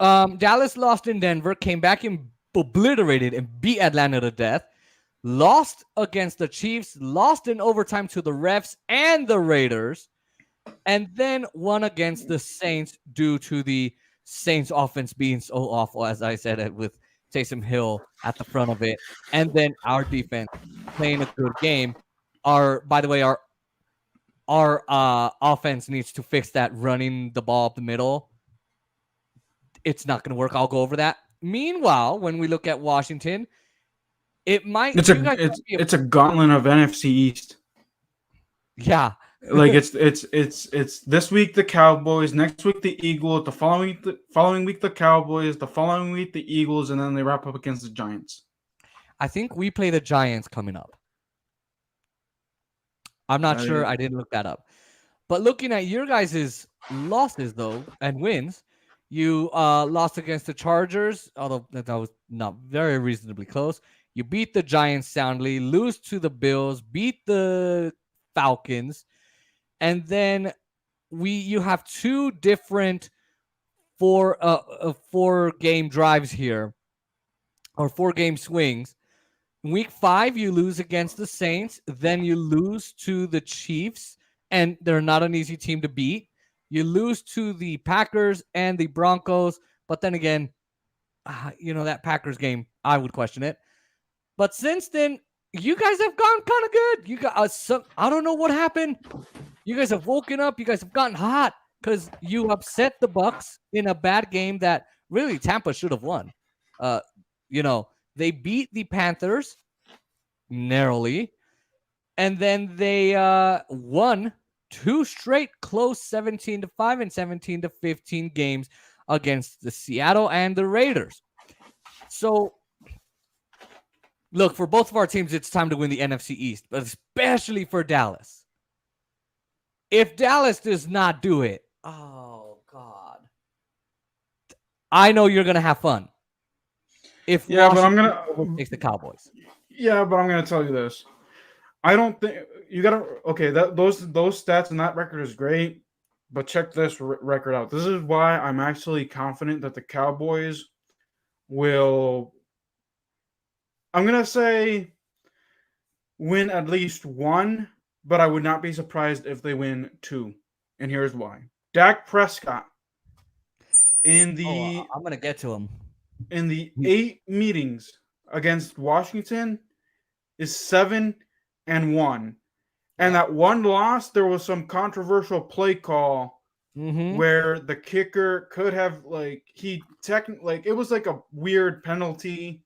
Dallas lost in Denver, came back and obliterated and beat Atlanta to death. Lost against the Chiefs, lost in overtime to the refs and the Raiders, and then won against the Saints due to the Saints offense being so awful, as I said, with Taysom Hill at the front of it, and then our defense playing a good game. By the way, our offense needs to fix that running the ball up the middle. It's not going to work. I'll go over that. Meanwhile, when we look at Washington, it might. It's a gauntlet of NFC East. Yeah, like it's this week the Cowboys, next week the Eagles, the following week the Cowboys, the following week the Eagles, and then they wrap up against the Giants. I think we play the Giants coming up. I'm not sure. I didn't look that up. But looking at your guys' losses, though, and wins, you lost against the Chargers, although that was not very reasonably close. You beat the Giants soundly, lose to the Bills, beat the Falcons, and then you have 2 different 4-game drives here, or 4-game swings. Week 5, you lose against the Saints. Then you lose to the Chiefs, and they're not an easy team to beat. You lose to the Packers and the Broncos. But then again, that Packers game, I would question it. But since then, you guys have gone kind of good. You got I don't know what happened. You guys have woken up. You guys have gotten hot because you upset the Bucs in a bad game that really Tampa should have won. They beat the Panthers narrowly, and then they won 2 straight close 17-5 and 17-15 games against the Seattle and the Raiders. So, look, for both of our teams, it's time to win the NFC East, but especially for Dallas. If Dallas does not do it, oh, God. I know you're going to have fun. If Washington takes the Cowboys. Yeah, but I'm gonna tell you this. I don't think you gotta. Okay, those stats and that record is great, but check this record out. This is why I'm actually confident that the Cowboys will. I'm gonna say win at least 1, but I would not be surprised if they win 2, and here's why. Dak Prescott I'm gonna get to him. In the 8 meetings against Washington is 7-1. And that one loss, there was some controversial play call where the kicker could have it was like a weird penalty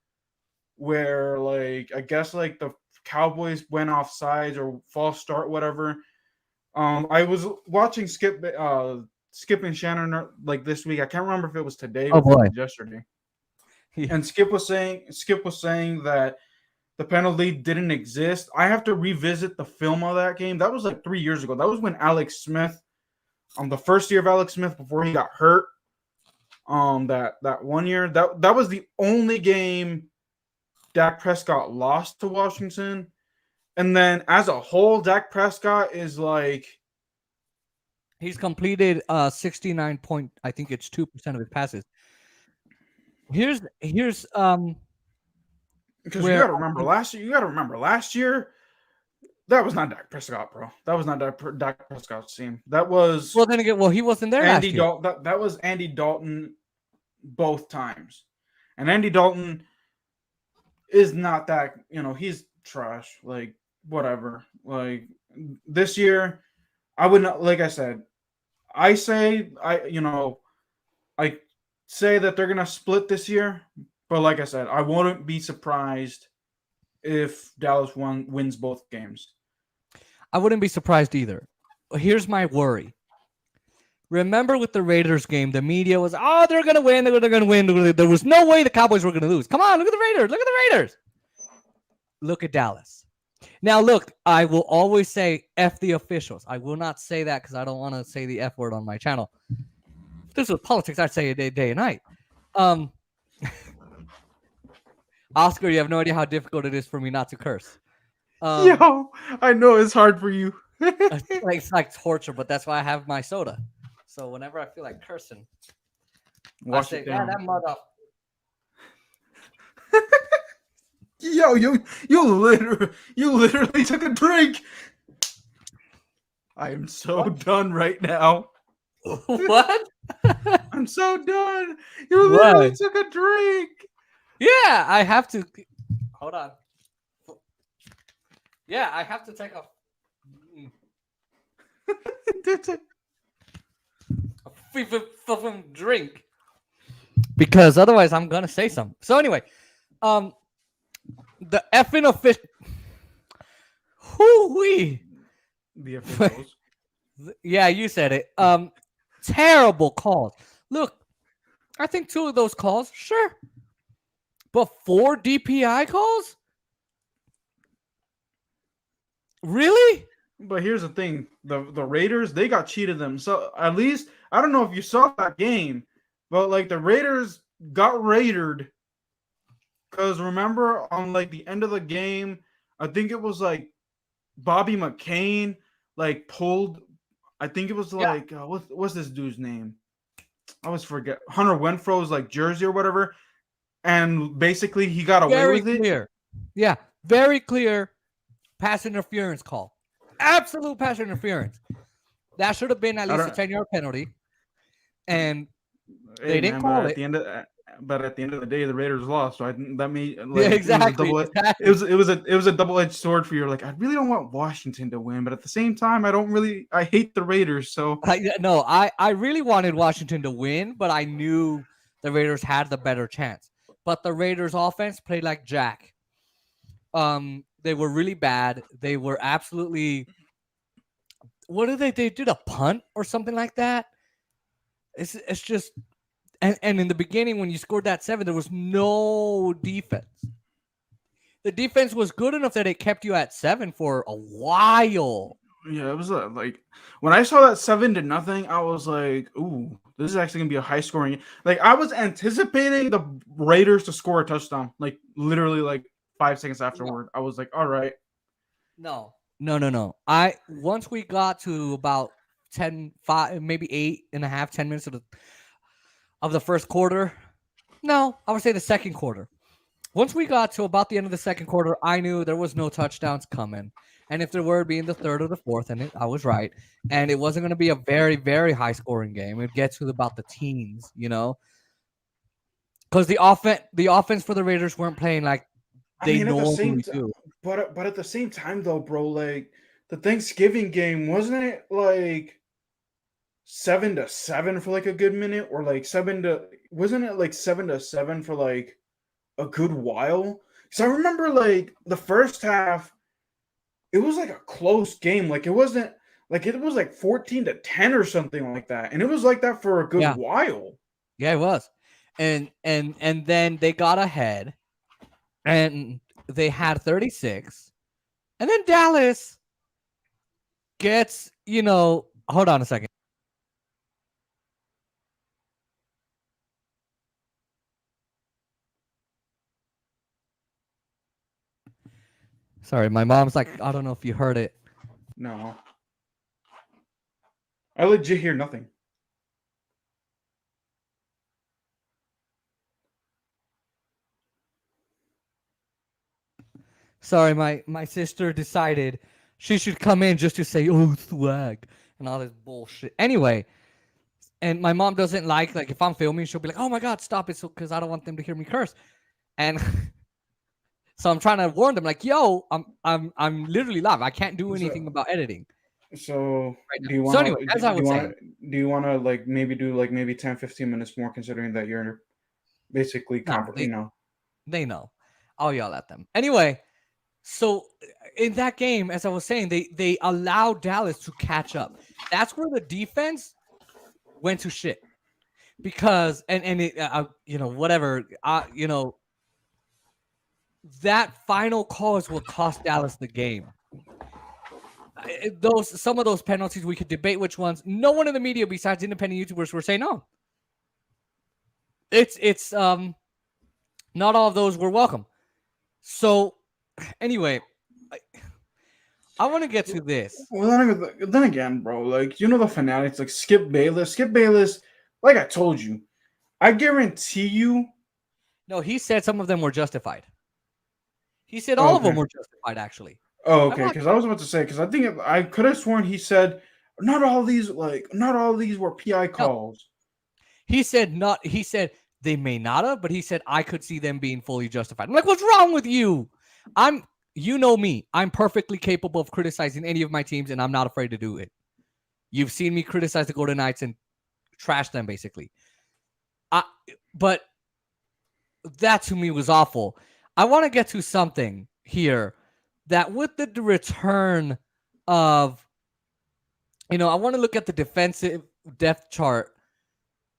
where I guess the Cowboys went off sides or false start, whatever. I was watching Skip and Shannon this week. I can't remember if it was today or yesterday. Yeah. And Skip was saying that the penalty didn't exist. I have to revisit the film of that game. That was like 3 years ago. That was when Alex Smith, the first year of Alex Smith before he got hurt. That 1 year, that was the only game Dak Prescott lost to Washington. And then as a whole, Dak Prescott is like, he's completed 69 point, I think it's 2% of his passes. Here's because you where gotta remember last year, that was not Dak Prescott, bro. That was not Dak Prescott's team. That was well, then again, he wasn't there last Andy year. Dalton. That was Andy Dalton both times. And Andy Dalton is not that, he's trash. Like, whatever. Like, this year, I would not, like I said, I say that they're gonna split this year, but like I said, I wouldn't be surprised if Dallas wins both games. I wouldn't be surprised either. Here's my worry. Remember with the Raiders game, the media was, oh, they're gonna win, they're gonna win. There was no way the Cowboys were gonna lose. Come on, look at the Raiders, look at the Raiders. Look at Dallas. Now, look, I will always say F the officials. I will not say that because I don't want to say the F word on my channel. If this was politics, I'd say it day and night. Oscar, you have no idea how difficult it is for me not to curse. Yo, I know it's hard for you. It's like torture, but that's why I have my soda. So whenever I feel like cursing, I say, yeah, that mother. Yo, you literally took a drink. I am so done right now. What? I'm so done. You literally took a drink. Yeah, I have to. Hold on. Yeah, I have to take a drink because otherwise I'm gonna say something. So anyway, the effing official. Hoo-wee. The officials. Yeah, you said it. Terrible calls. Look, I think 2 of those calls, sure. But 4 DPI calls? Really? But here's the thing. The Raiders, they got cheated themselves. At least, I don't know if you saw that game, but like the Raiders got raided. Because remember on like the end of the game, I think it was like Bobby McCain like pulled, I think it was like, what's this dude's name? I always forget. Hunter Renfro's like jersey or whatever. And basically he got away with it. Yeah, very clear pass interference call. Absolute pass interference. That should have been at least a 10-yard penalty. And they didn't call it. But at the end of the day, the Raiders lost. So that made exactly. It was a double-edged sword for you. Like, I really don't want Washington to win, but at the same time, I hate the Raiders. So I really wanted Washington to win, but I knew the Raiders had the better chance. But the Raiders offense played like jack. They were really bad. They were absolutely. What did they did a punt or something like that? It's just. And in the beginning, when you scored that 7, there was no defense. The defense was good enough that it kept you at 7 for a while. Yeah, it was like when I saw that 7-0, I was like, "Ooh, this is actually gonna be a high scoring." Like I was anticipating the Raiders to score a touchdown, like literally like 5 seconds afterward. I was like, "All right." No. Once we got to about 10, 5, maybe 8.5, 10 minutes of the first quarter. No, I would say the second quarter. Once we got to about the end of the second quarter, I knew there was no touchdowns coming. And if there were, being the third or the fourth, and I was right. And it wasn't going to be a very, very high-scoring game. It would get to about the teens, Because the offense for the Raiders weren't playing like they normally do. But at the same time, though, bro, like the Thanksgiving game, wasn't it like 7-7 for like a good minute, or like wasn't it like 7-7 for like a good while? Because I remember like the first half, it was like a close game. Like it wasn't like it was like 14-10 or something like that, and it was like that for a good while. Yeah, it was, and then they got ahead, and they had 36, and then Dallas gets, hold on a second. Sorry, my mom's like, I don't know if you heard it. No. I legit hear nothing. Sorry, my sister decided she should come in just to say, oh, swag, and all this bullshit. Anyway, and my mom doesn't like if I'm filming, she'll be like, oh my God, stop it, so because I don't want them to hear me curse. And so I'm trying to warn them, like, yo, I'm literally live. I can't do anything about editing. So Right do you now. So want anyway, as I was saying, do you want to like maybe do like maybe 10 15 minutes more, considering that you're basically No, they know. I'll yell at them. Anyway, so in that game, as I was saying, they allowed Dallas to catch up. That's where the defense went to shit. Because and it whatever, that final call is what cost Dallas the game. Some of those penalties, we could debate which ones. No one in the media besides independent YouTubers were saying no. It's not all of those were welcome. So anyway, I want to get to this. Well, then again, bro, like, the fanatics, like Skip Bayless, like I told you, I guarantee you. No, he said some of them were justified. He said all of them were justified, actually. Oh, okay, because I was about to say, because I think I could have sworn he said not all these were PI calls. No. He said they may not have, but he said I could see them being fully justified. I'm like, what's wrong with you? You know me. I'm perfectly capable of criticizing any of my teams, and I'm not afraid to do it. You've seen me criticize the Golden Knights and trash them, basically. But that to me was awful. I want to get to something here that with the return of, I want to look at the defensive depth chart.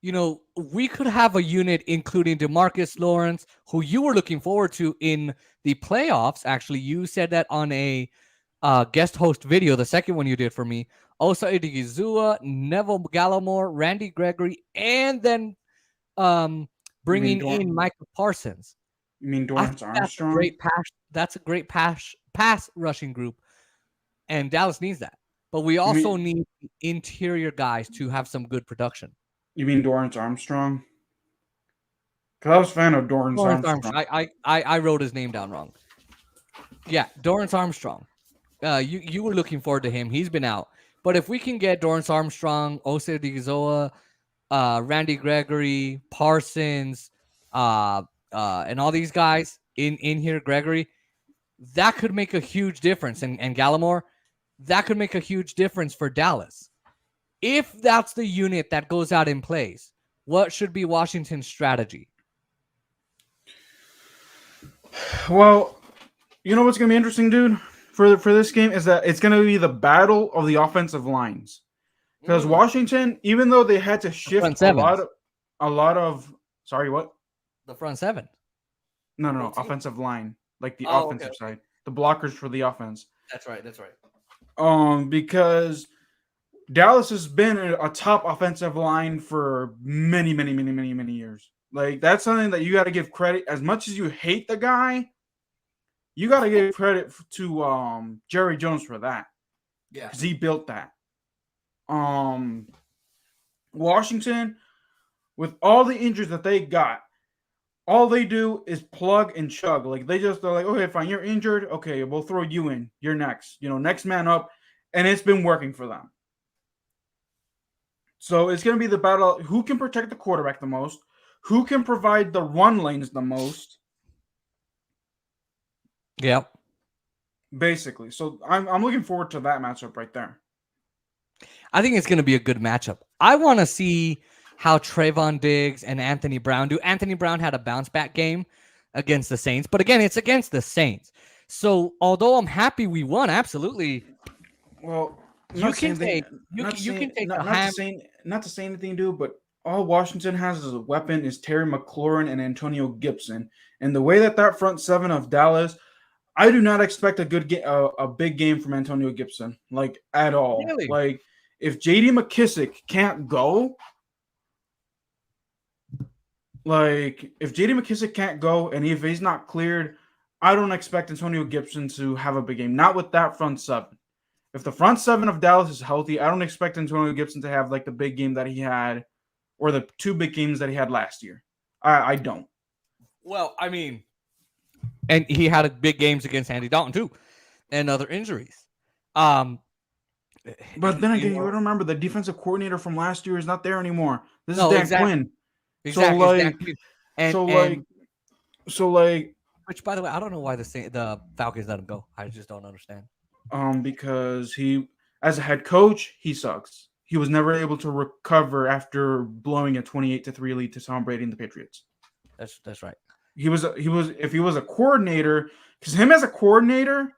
We could have a unit including DeMarcus Lawrence, who you were looking forward to in the playoffs. Actually, you said that on a guest host video, the second one you did for me. Osa Odigizua, Neville Gallimore, Randy Gregory, and then bringing in Michael Parsons. You mean Dorrance Armstrong? That's a great pass rushing group, and Dallas needs that. But we also need interior guys to have some good production. You mean Dorrance Armstrong? Because I was a fan of Dorrance Armstrong. I wrote his name down wrong. Yeah, Dorrance Armstrong. You were looking forward to him. He's been out. But if we can get Dorrance Armstrong, Osa Odigizua, Randy Gregory, Parsons, and all these guys in here, Gregory, that could make a huge difference. And Gallimore, that could make a huge difference for Dallas. If that's the unit that goes out and plays, what should be Washington's strategy? Well, you know what's going to be interesting, dude, for this game is that it's going to be the battle of the offensive lines. Because Washington, even though they had to shift a lot of sorry, what? The front seven. No, offensive line, like the offensive side, the blockers for the offense. That's right. Because Dallas has been a top offensive line for many, many, many, many, many years. Like, that's something that you got to give credit. As much as you hate the guy, you got to give credit to Jerry Jones for that. Yeah, because he built that. Washington, with all the injuries that they got, all they do is plug and chug. Like, they're like, okay, fine, you're injured. Okay, we'll throw you in. You're next. Next man up. And it's been working for them. So it's going to be the battle. Who can protect the quarterback the most? Who can provide the run lanes the most? Yep. Basically. So I'm looking forward to that matchup right there. I think it's going to be a good matchup. I want to see how Trayvon Diggs and Anthony Brown do. Anthony Brown had a bounce back game against the Saints, but again, it's against the Saints. So although I'm happy we won, absolutely. Well, not to say anything, dude, but all Washington has as a weapon is Terry McLaurin and Antonio Gibson. And the way that front seven of Dallas, I do not expect a big game from Antonio Gibson, like at all. Really? Like if J.D. McKissick can't go, like if J.D. McKissick can't go, and if he's not cleared, I don't expect Antonio Gibson to have a big game. Not with that front seven. If the front seven of Dallas is healthy, I don't expect Antonio Gibson to have like the big game that he had, or the two big games that he had last year. I don't. Well, I mean, and he had big games against Andy Dalton too, and other injuries. But then again, you got to remember the defensive coordinator from last year is not there anymore. This is Dan Quinn. Exactly. So like, which by the way, I don't know why the Falcons let him go. I just don't understand. Because he, as a head coach, he sucks. He was never able to recover after blowing a 28-3 lead to Tom Brady and the Patriots. That's right. If he was a coordinator, because him as a coordinator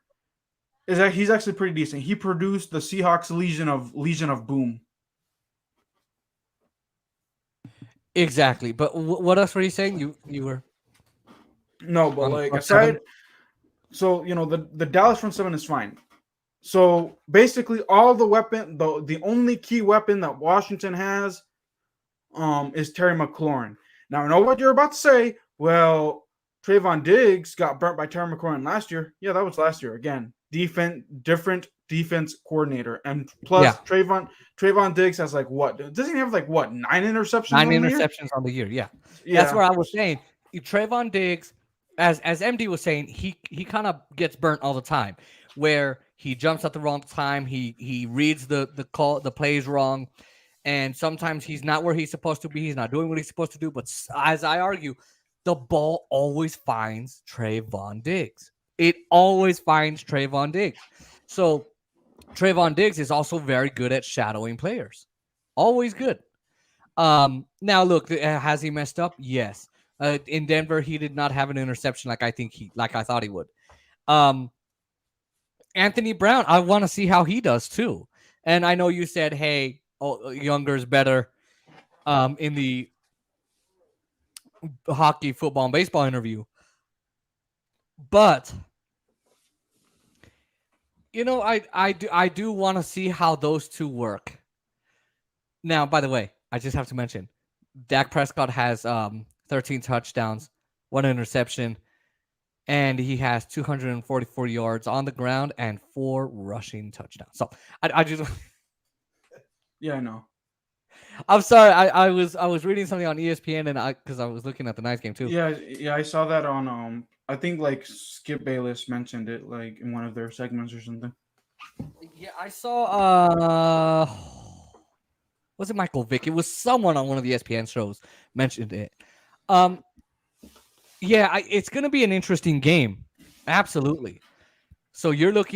is that he's actually pretty decent. He produced the Seahawks Legion of Boom. Exactly. But what else were you saying? You were no, but like aside, so the Dallas front seven is fine. So basically, all the only key weapon that Washington has, is Terry McLaurin. Now I know what you're about to say. Well, Trayvon Diggs got burnt by Terry McLaurin last year. Yeah, that was last year again. Different defense coordinator, and plus Trayvon Diggs has like what? Doesn't he have like what 9 interceptions? 9 interceptions on the year. Yeah, that's where I was saying. Trayvon Diggs, as MD was saying, he kind of gets burnt all the time, where he jumps at the wrong time. He reads the plays wrong, and sometimes he's not where he's supposed to be. He's not doing what he's supposed to do. But as I argue, the ball always finds Trayvon Diggs. It always finds Trayvon Diggs. So Trayvon Diggs is also very good at shadowing players. Always good. Now look, has he messed up? Yes. In Denver, he did not have an interception like I thought he would. Anthony Brown, I want to see how he does too. And I know you said, hey, younger is better in the hockey, football, and baseball interview. But I do want to see how those two work. Now, by the way, I just have to mention, Dak Prescott has 13 touchdowns, 1 interception, and he has 244 yards on the ground and 4 rushing touchdowns. So I just yeah, I know. I'm sorry. I was reading something on ESPN and because I was looking at the Knights game too. Yeah, I saw that on I think like Skip Bayless mentioned it like in one of their segments or something. Yeah, I saw was it Michael Vick? It was someone on one of the ESPN shows mentioned it. Yeah, it's going to be an interesting game. Absolutely. So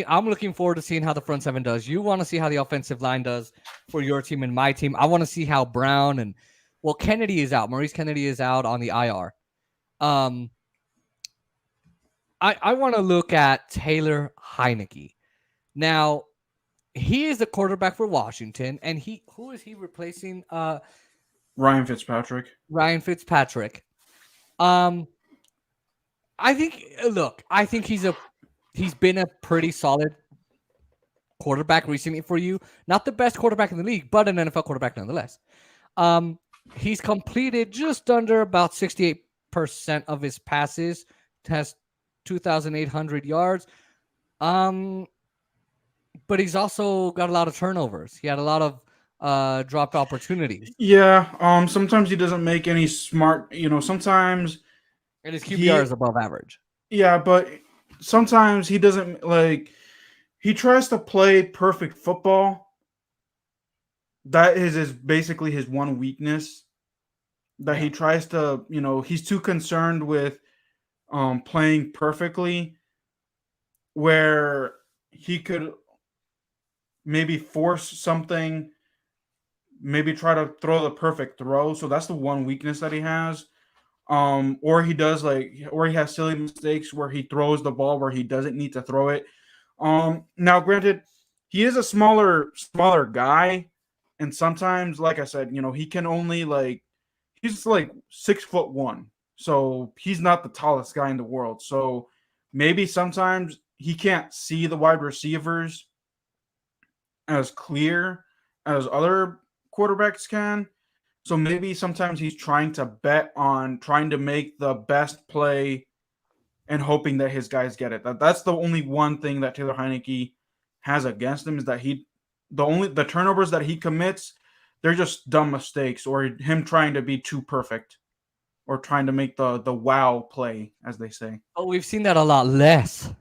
I'm looking forward to seeing how the front seven does. You want to see how the offensive line does for your team and my team. I want to see how Brown and Kennedy is out. Maurice Kennedy is out on the IR. I want to look at Taylor Heineke. Now, he is the quarterback for Washington, and who is he replacing? Ryan Fitzpatrick. I think he's been a pretty solid quarterback recently for you. Not the best quarterback in the league, but an NFL quarterback nonetheless. He's completed just under about 68% of his passes, has 2,800 yards. But he's also got a lot of turnovers. He had a lot of dropped opportunities. Yeah. Sometimes he doesn't make any smart. Sometimes. And his QBR is above average. Yeah, but sometimes he doesn't he tries to play perfect football. That is basically his one weakness. That he tries to, he's too concerned with playing perfectly, where he could maybe force something, maybe try to throw the perfect throw. So that's the one weakness that he has. Or he has silly mistakes where he throws the ball where he doesn't need to throw it. Now granted, he is a smaller guy, and sometimes, like I said, he can only he's 6'1", so he's not the tallest guy in the world. So maybe sometimes he can't see the wide receivers as clear as other quarterbacks can. So maybe sometimes he's trying to bet on trying to make the best play and hoping that his guys get it. That's the only one thing that Taylor Heineke has against him, is that the turnovers that he commits, they're just dumb mistakes or him trying to be too perfect or trying to make the wow play, as they say. But we've seen that a lot less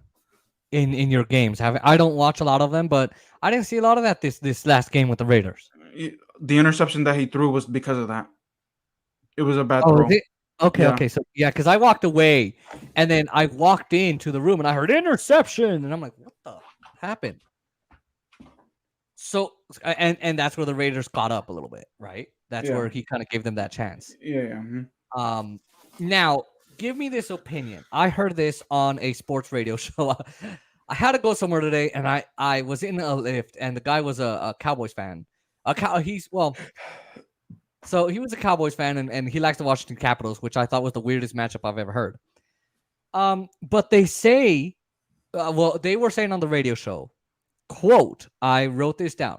in your games. I don't watch a lot of them, but I didn't see a lot of that this last game with the Raiders. The interception that he threw was because of that. It was a bad Oh, throw. is it? Okay, Yeah. okay. So yeah, because I walked away and then I walked into the room and I heard interception and I'm like, what the happened? So and that's where the Raiders caught up a little bit, right? That's Yeah. where he kind of gave them that chance. Yeah. Now give me this opinion. I heard this on a sports radio show. I had to go somewhere today, and I was in a lift, and the guy was a Cowboys fan. So he was a Cowboys fan, and he likes the Washington Capitals, which I thought was the weirdest matchup I've ever heard. But they say, they were saying on the radio show, quote, I wrote this down.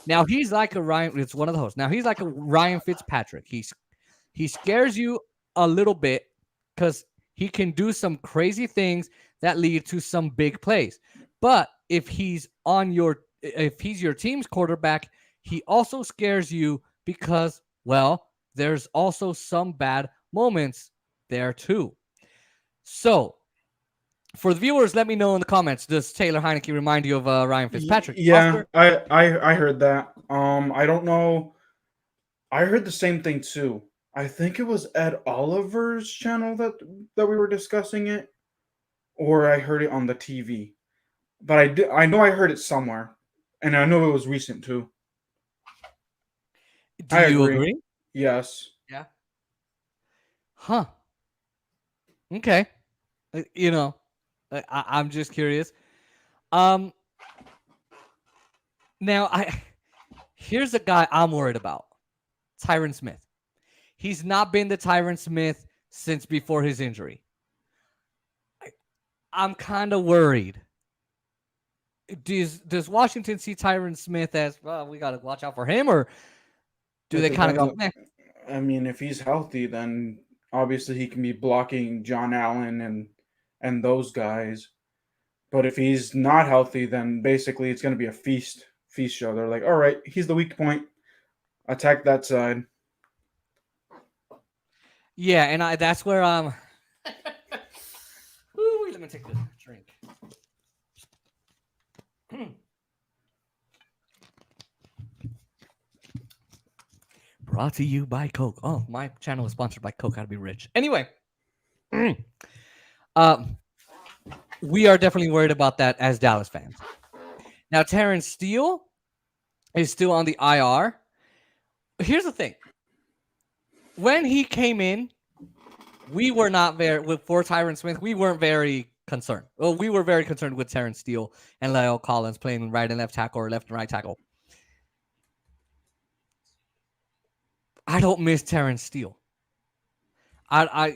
Now he's like a Ryan. It's one of the hosts. Now he's like a Ryan Fitzpatrick. He scares you a little bit because he can do some crazy things that lead to some big plays. But if he's your team's quarterback, he also scares you because, well, there's also some bad moments there too. So, for the viewers, let me know in the comments. Does Taylor Heineke remind you of Ryan Fitzpatrick? Yeah, I heard that. I don't know. I heard the same thing too. I think it was Ed Oliver's channel that we were discussing it, or I heard it on the TV. But I know I heard it somewhere, and I know it was recent too. Do you agree? Yes. Yeah. Huh. Okay. I'm just curious. Now here's a guy I'm worried about. Tyron Smith. He's not been the Tyron Smith since before his injury. I'm kind of worried. Does Washington see Tyron Smith as, well, we got to watch out for him, or do they kind of go, meh? I mean, if he's healthy, then obviously he can be blocking John Allen and those guys. But if he's not healthy, then basically it's going to be a feast show. They're like, all right, he's the weak point. Attack that side. Yeah, and that's where Ooh, let me take this drink. Brought to you by Coke. Oh, my channel is sponsored by Coke. Gotta be rich. Anyway, we are definitely worried about that as Dallas fans. Now, Terrence Steele is still on the IR. Here's the thing. When he came in, we were not for Tyron Smith, we weren't very concerned. Well, we were very concerned with Terrence Steele and Landon Collins playing right and left tackle or left and right tackle. I don't miss Terrence Steele. I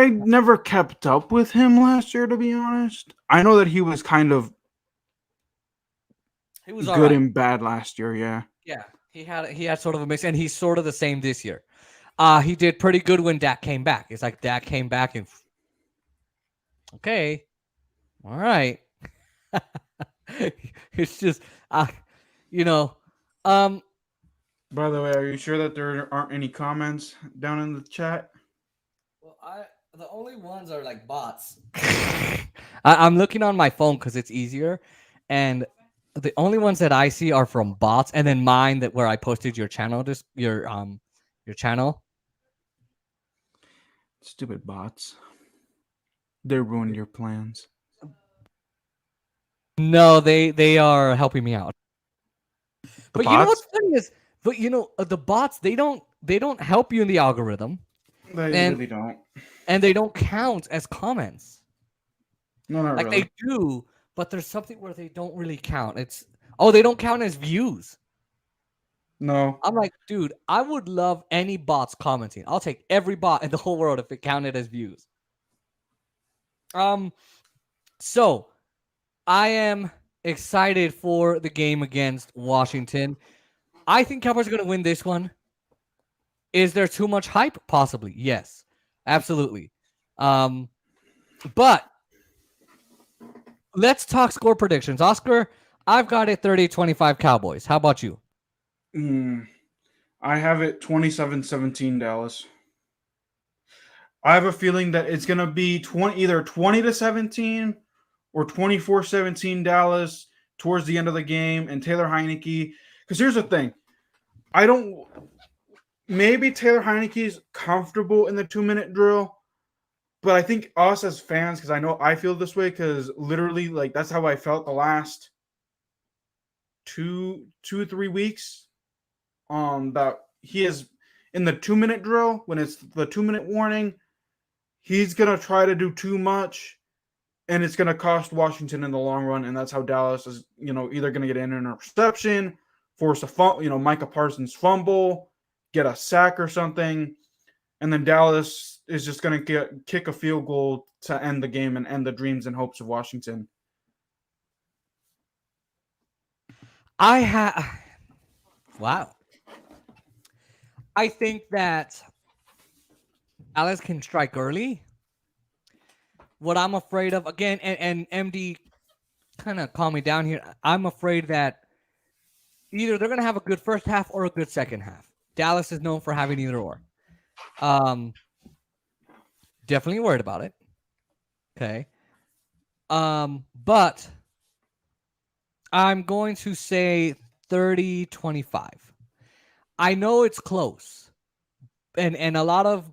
never kept up with him last year, to be honest. I know that he was kind of good and bad last year, yeah. Yeah, he had sort of a mix, and he's sort of the same this year. He did pretty good when Dak came back. It's like Dak came back and okay, all right. It's just By the way, are you sure that there aren't any comments down in the chat? Well, the only ones are like bots. I'm looking on my phone because it's easier, and the only ones that I see are from bots, and then mine where I posted your channel, your channel. Stupid bots. They ruined your plans. No, they are helping me out. But bots? You know what's funny is, the bots, they don't help you in the algorithm. They really don't. And they don't count as comments. No, not really. They do, but there's something where they don't really count. They don't count as views. No. I'm like, dude, I would love any bots commenting. I'll take every bot in the whole world if it counted as views. So I am excited for the game against Washington. I think Cowboys are going to win this one. Is there too much hype? Possibly. Yes, absolutely. But let's talk score predictions. Oscar, I've got it 30-25 Cowboys. How about you? I have it 27-17 Dallas. I have a feeling that it's going to be either 20-17 or 24-17 Dallas towards the end of the game, and Taylor Heineke. Because here's the thing, I don't. Maybe Taylor Heineke's comfortable in the 2-minute drill, but I think us as fans, because I know I feel this way, because literally, like, that's how I felt the last 3 weeks. That he is in the 2-minute drill when it's the 2-minute warning. He's gonna try to do too much, and it's gonna cost Washington in the long run. And that's how Dallas is, either gonna get an interception, force a Micah Parsons fumble, get a sack or something, and then Dallas is just gonna kick a field goal to end the game and end the dreams and hopes of Washington. Wow. I think that Dallas can strike early. What I'm afraid of, again, and MD kind of calm me down here. I'm afraid that either they're going to have a good first half or a good second half. Dallas is known for having either or. Definitely worried about it. Okay. But I'm going to say 30-25. I know it's close. And a lot of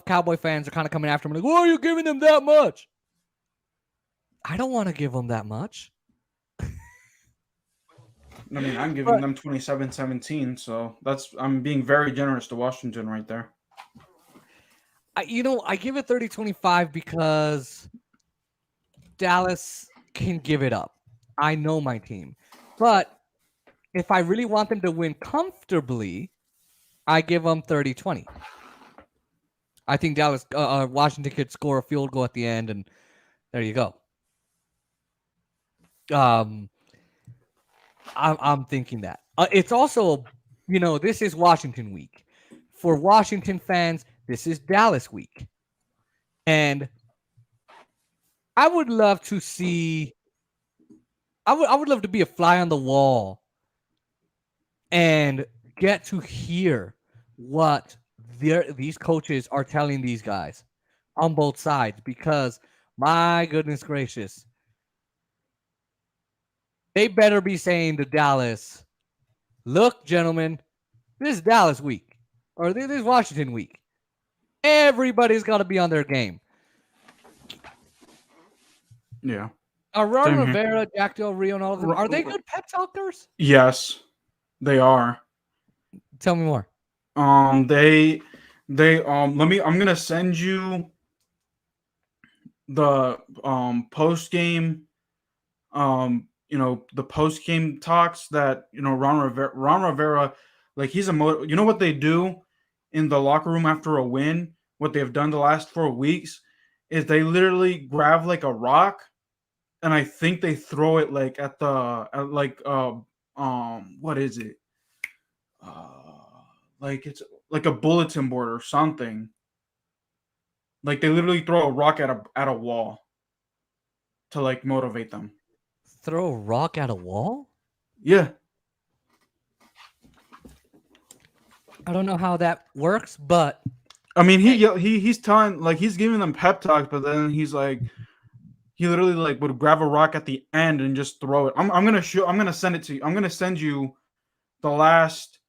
Cowboy fans are kind of coming after me like, why are you giving them that much? I don't want to give them that much. I mean, I'm giving them 27-17, so I'm being very generous to Washington right there. I give it 30-25 because Dallas can give it up. I know my team. But if I really want them to win comfortably, I give them 30-20. I think Washington could score a field goal at the end, and there you go. I'm thinking that. It's also, this is Washington week. For Washington fans, this is Dallas week. And I would love to see I would love to be a fly on the wall and get to hear what these coaches are telling these guys on both sides, because my goodness gracious, they better be saying to Dallas, look, gentlemen, this is Dallas week, or this is Washington week. Everybody's got to be on their game. Yeah. Are Ron Rivera, Jack Del Rio, and all of them, are they good pep talkers? Yes, they are. Tell me more. I'm gonna send you the post game, the post game talks that Ron Rivera, like, he's what they do in the locker room after a win, what they've done the last 4 weeks is they literally grab like a rock, and I think they throw it like what is it? Like it's like a bulletin board or something. Like they literally throw a rock at a wall to like motivate them. Throw a rock at a wall? Yeah. I don't know how that works, but I mean, he's telling, like, he's giving them pep talks, but then he's like, he literally like would grab a rock at the end and just throw it. I'm gonna send it to you. I'm gonna send you the last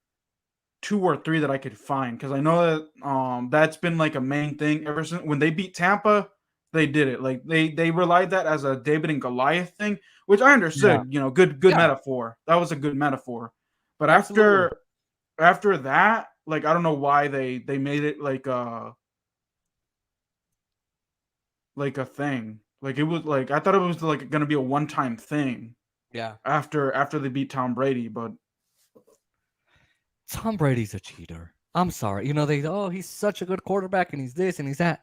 2 or 3 that I could find, because I know that that's been like a main thing ever since when they beat Tampa. They did it like they relied that as a David and Goliath thing, which I understood. Yeah. Good metaphor. That was a good metaphor. But after that, like, I don't know why they made it like a thing. Like, it was like, I thought it was like gonna be a one-time thing. Yeah. After they beat Tom Brady, but Tom Brady's a cheater. I'm sorry. He's such a good quarterback and he's this and he's that.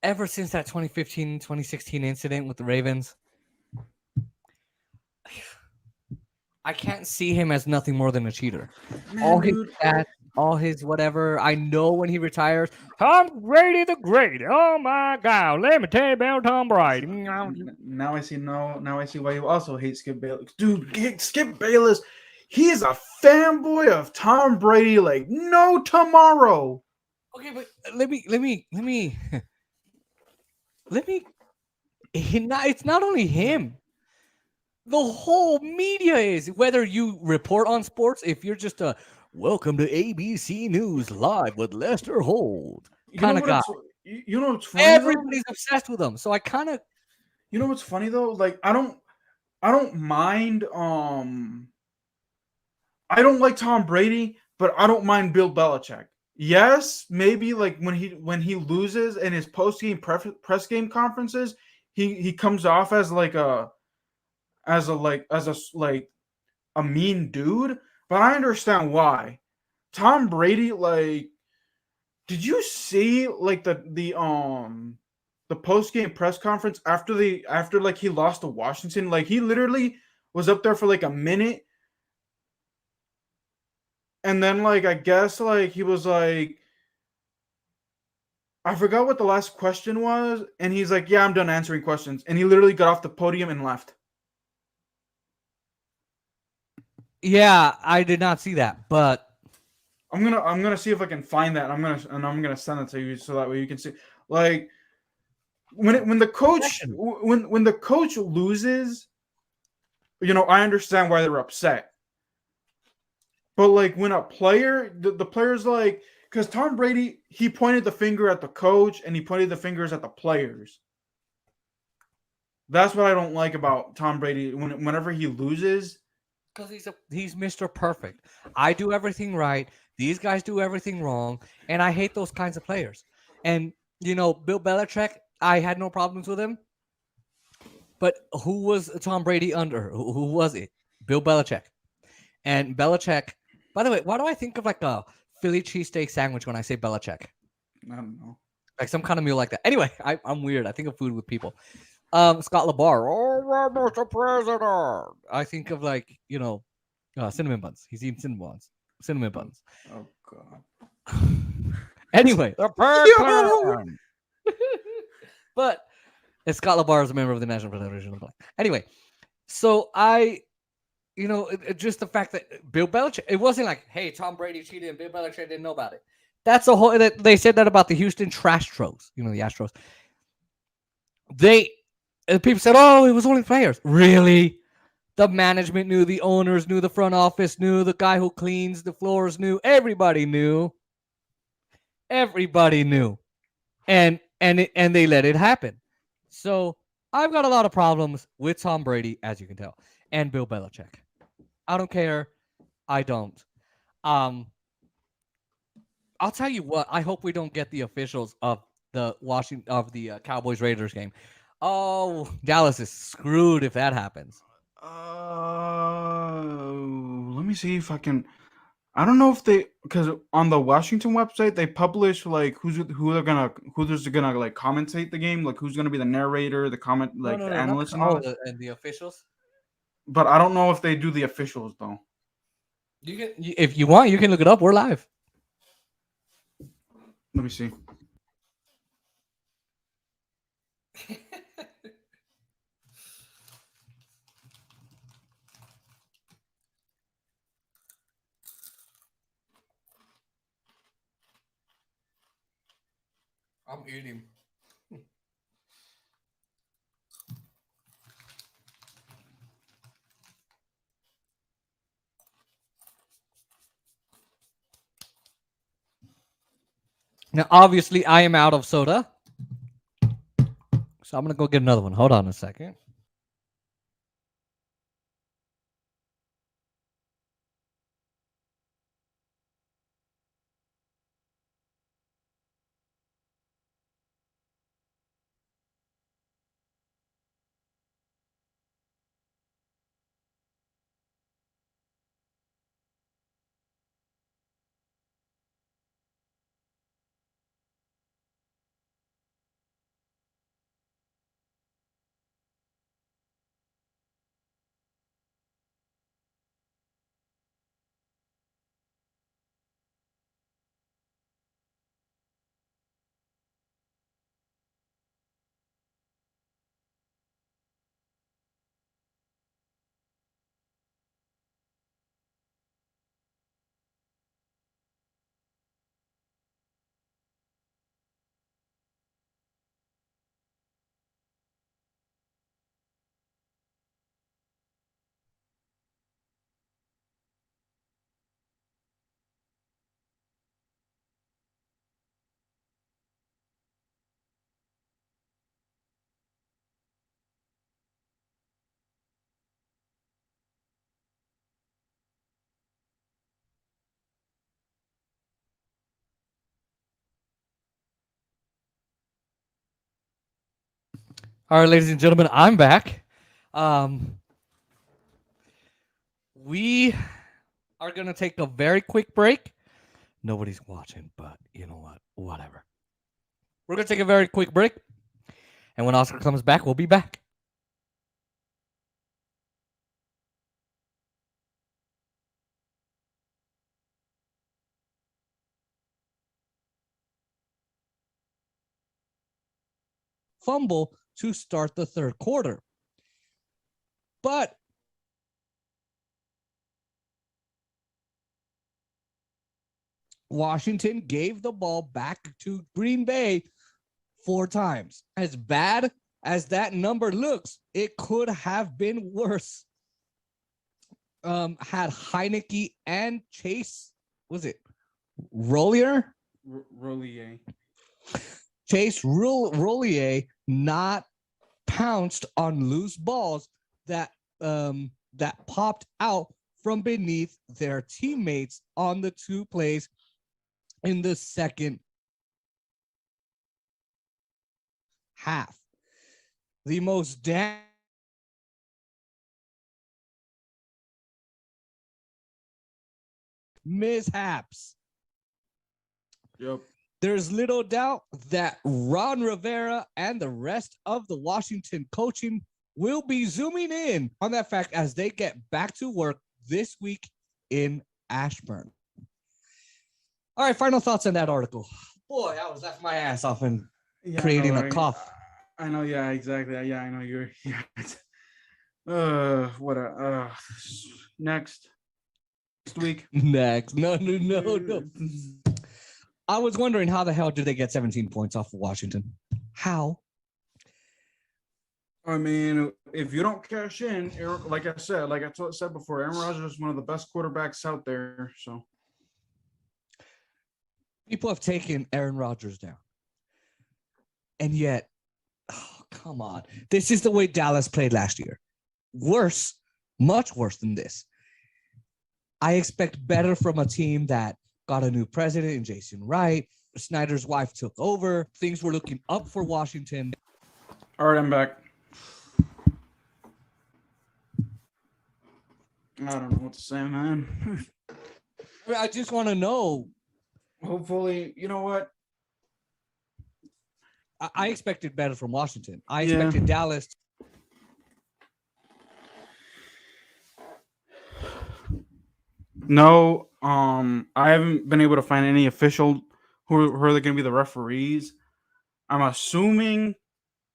ever since that 2015, 2016 incident with the Ravens, I can't see him as nothing more than a cheater. All Man, his dude. stats, all his whatever. I know when he retires, Tom Brady the Great. Oh my God! Let me tell you about Tom Brady. Now I see. No, now I see why you also hate Skip Bayless, dude. Skip Bayless, he is a fanboy of Tom Brady like no tomorrow. Okay, but let me. It's not only him. The whole media is, whether you report on sports, if you're just a welcome to ABC News Live with Lester Holt You know kind of what? guy. You know what's funny though. Everybody's obsessed with him. So I kind of. You know what's funny though. Like I don't mind. I don't like Tom Brady, but I don't mind Bill Belichick. Yes, maybe like when he loses in his post game press game conferences, he comes off as like a mean dude. But I understand why. Tom Brady, like, did you see like the post game press conference after like he lost to Washington? Like he literally was up there for like a minute, and then like I guess like he was like, I forgot what the last question was, and he's like, "Yeah, I'm done answering questions," and he literally got off the podium and left. Yeah, I did not see that, but I'm gonna see if I can find that. I'm gonna send it to you so that way you can see. Like when the coach when the coach loses, I understand why they're upset. But like when a player, the player's like, because Tom Brady, he pointed the finger at the coach and he pointed the fingers at the players. That's what I don't like about Tom Brady. Whenever he loses, because he's Mr. Perfect. I do everything right. These guys do everything wrong, and I hate those kinds of players. And Bill Belichick, I had no problems with him. But who was Tom Brady under? Who was it? Bill Belichick. And Belichick. By the way, why do I think of like a Philly cheesesteak sandwich when I say Belichick? I don't know. Like some kind of meal like that. Anyway, I'm weird. I think of food with people. Scott LaBar. Oh, Mr. President. I think of like cinnamon buns. He's eating cinnamon buns. Cinnamon buns. Oh God. Anyway, the Yo! President. But Scott LaBar is a member of the National Federation of the Blind. Anyway, so just the fact that Bill Belichick, it wasn't like, hey, Tom Brady cheated and Bill Belichick didn't know about it. That's a whole. They said that about the Houston Trastros. The Astros. People said, oh, it was only players. Really? The management knew, the owners knew, the front office knew, the guy who cleans the floors knew. Everybody knew. Everybody knew, and they let it happen. So I've got a lot of problems with Tom Brady, as you can tell, and Bill Belichick. I don't care. I don't. I'll tell you what. I hope we don't get the officials of the Cowboys Raiders game. Oh, Dallas is screwed if that happens. Let me see if I can. I don't know if because on the Washington website they publish like who's gonna like commentate the game, like who's gonna be the narrator, the comment, No, like no, the no, not analyst and all. and the officials. But I don't know if they do the officials though. If you want, you can look it up. We're live. Let me see. I'm eating. Now, obviously, I am out of soda. So I'm going to go get another one. Hold on a second. All right, ladies and gentlemen, I'm back. We are going to take a very quick break. Nobody's watching, but you know what? Whatever. We're going to take a very quick break. And when Oscar comes back, we'll be back. Fumble to start the third quarter. But Washington gave the ball back to Green Bay 4 times. As bad as that number looks, it could have been worse. Had Heineke and Chase, was it Rollier? Rollier. Chase Rollier not pounced on loose balls that popped out from beneath their teammates on the 2 plays in the second half. The most mishaps. Yep. There's little doubt that Ron Rivera and the rest of the Washington coaching will be zooming in on that fact as they get back to work this week in Ashburn. All right, final thoughts on that article. Boy, I was laughing my ass off and creating a cough. I know, yeah, exactly. Yeah, I know you're. Next week. Next. No. I was wondering how the hell did they get 17 points off of Washington? How? I mean, if you don't cash in, like I said before, Aaron Rodgers is one of the best quarterbacks out there. So people have taken Aaron Rodgers down, and yet, oh, come on, this is the way Dallas played last year. Worse, much worse than this. I expect better from a team that got a new president in Jason Wright. Snyder's wife took over. Things were looking up for Washington. All right, I'm back. I don't know what to say, man. I just want to know. Hopefully, you know what? I expected better from Washington. I expected Dallas. No, I haven't been able to find any official who are going to be the referees. I'm assuming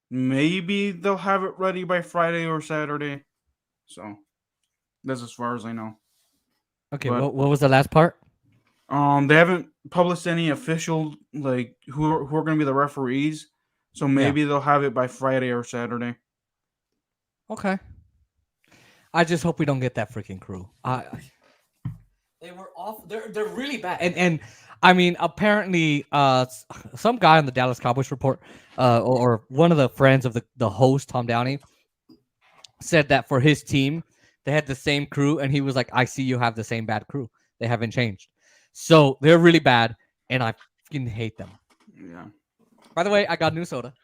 maybe they'll have it ready by Friday or Saturday. So that's as far as I know. Okay, but, what was the last part? They haven't published any official like who are going to be the referees. So maybe they'll have it by Friday or Saturday. Okay. I just hope we don't get that freaking crew. They were off. They're really bad. And I mean, apparently, some guy on the Dallas Cowboys report, or one of the friends of the host, Tom Downey, said that for his team, they had the same crew, and he was like, "I see you have the same bad crew. They haven't changed." So they're really bad, and I fucking hate them. Yeah. By the way, I got new soda.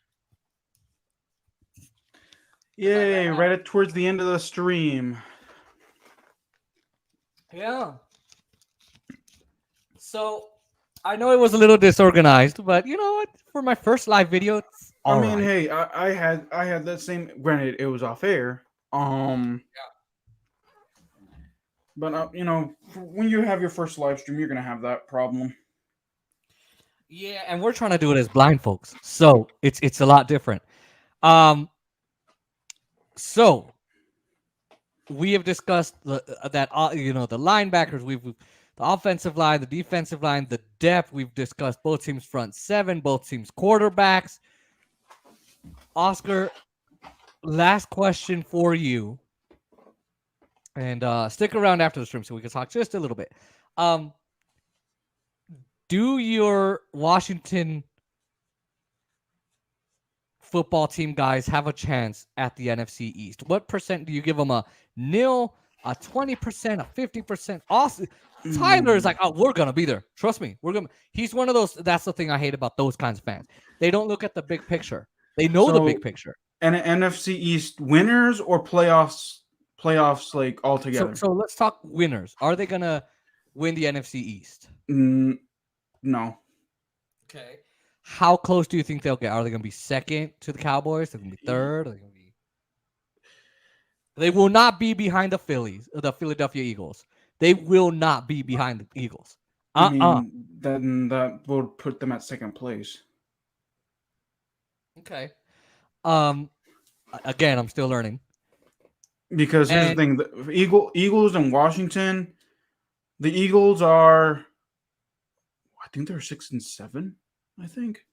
Yay! Right towards the end of the stream. Yeah. So I know it was a little disorganized, but you know what? For my first live video, it's all right. Hey, I had that same. Granted, it was off air. Yeah. But you know, when you have your first live stream, you're gonna have that problem. Yeah, and we're trying to do it as blind folks, so it's a lot different. So we have discussed the linebackers, the offensive line, the defensive line, the depth. We've discussed both teams' front seven, both teams' quarterbacks. Oscar, last question for you, and stick around after the stream so we can talk just a little bit. Do your Washington football team guys have a chance at the NFC East? What percent do you give them? A nil, a 20%, a 50%? Austin, Tyler is like, oh, we're gonna be there. Trust me, we're gonna. He's one of those. That's the thing I hate about those kinds of fans. They don't look at the big picture. They know the big picture. NFC East winners or playoffs like altogether. So let's talk winners. Are they gonna win the NFC East? No. Okay. How close do you think they'll get? Are they gonna be second to the Cowboys? They're gonna be third. Are they gonna be? They will not be behind the Philadelphia Eagles. They will not be behind the Eagles. I mean, then that would put them at second place. Okay. Again, I'm still learning. Because here's the thing: the Eagles and Washington. The Eagles are, I think they're 6-7. I think.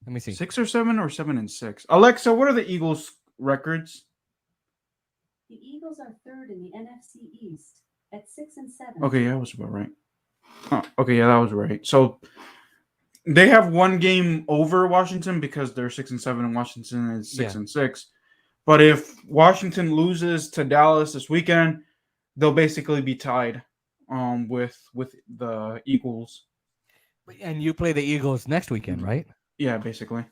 Let me see. 6 or 7 or 7-6. Alexa, what are the Eagles' records? The Eagles are third in the NFC East at 6-7. Okay, yeah, that was about right. Oh, okay, yeah, that was right. So they have one game over Washington because they're 6-7 and Washington is 6-6. But if Washington loses to Dallas this weekend, they'll basically be tied with the Eagles. And you play the Eagles next weekend, right? Yeah, basically.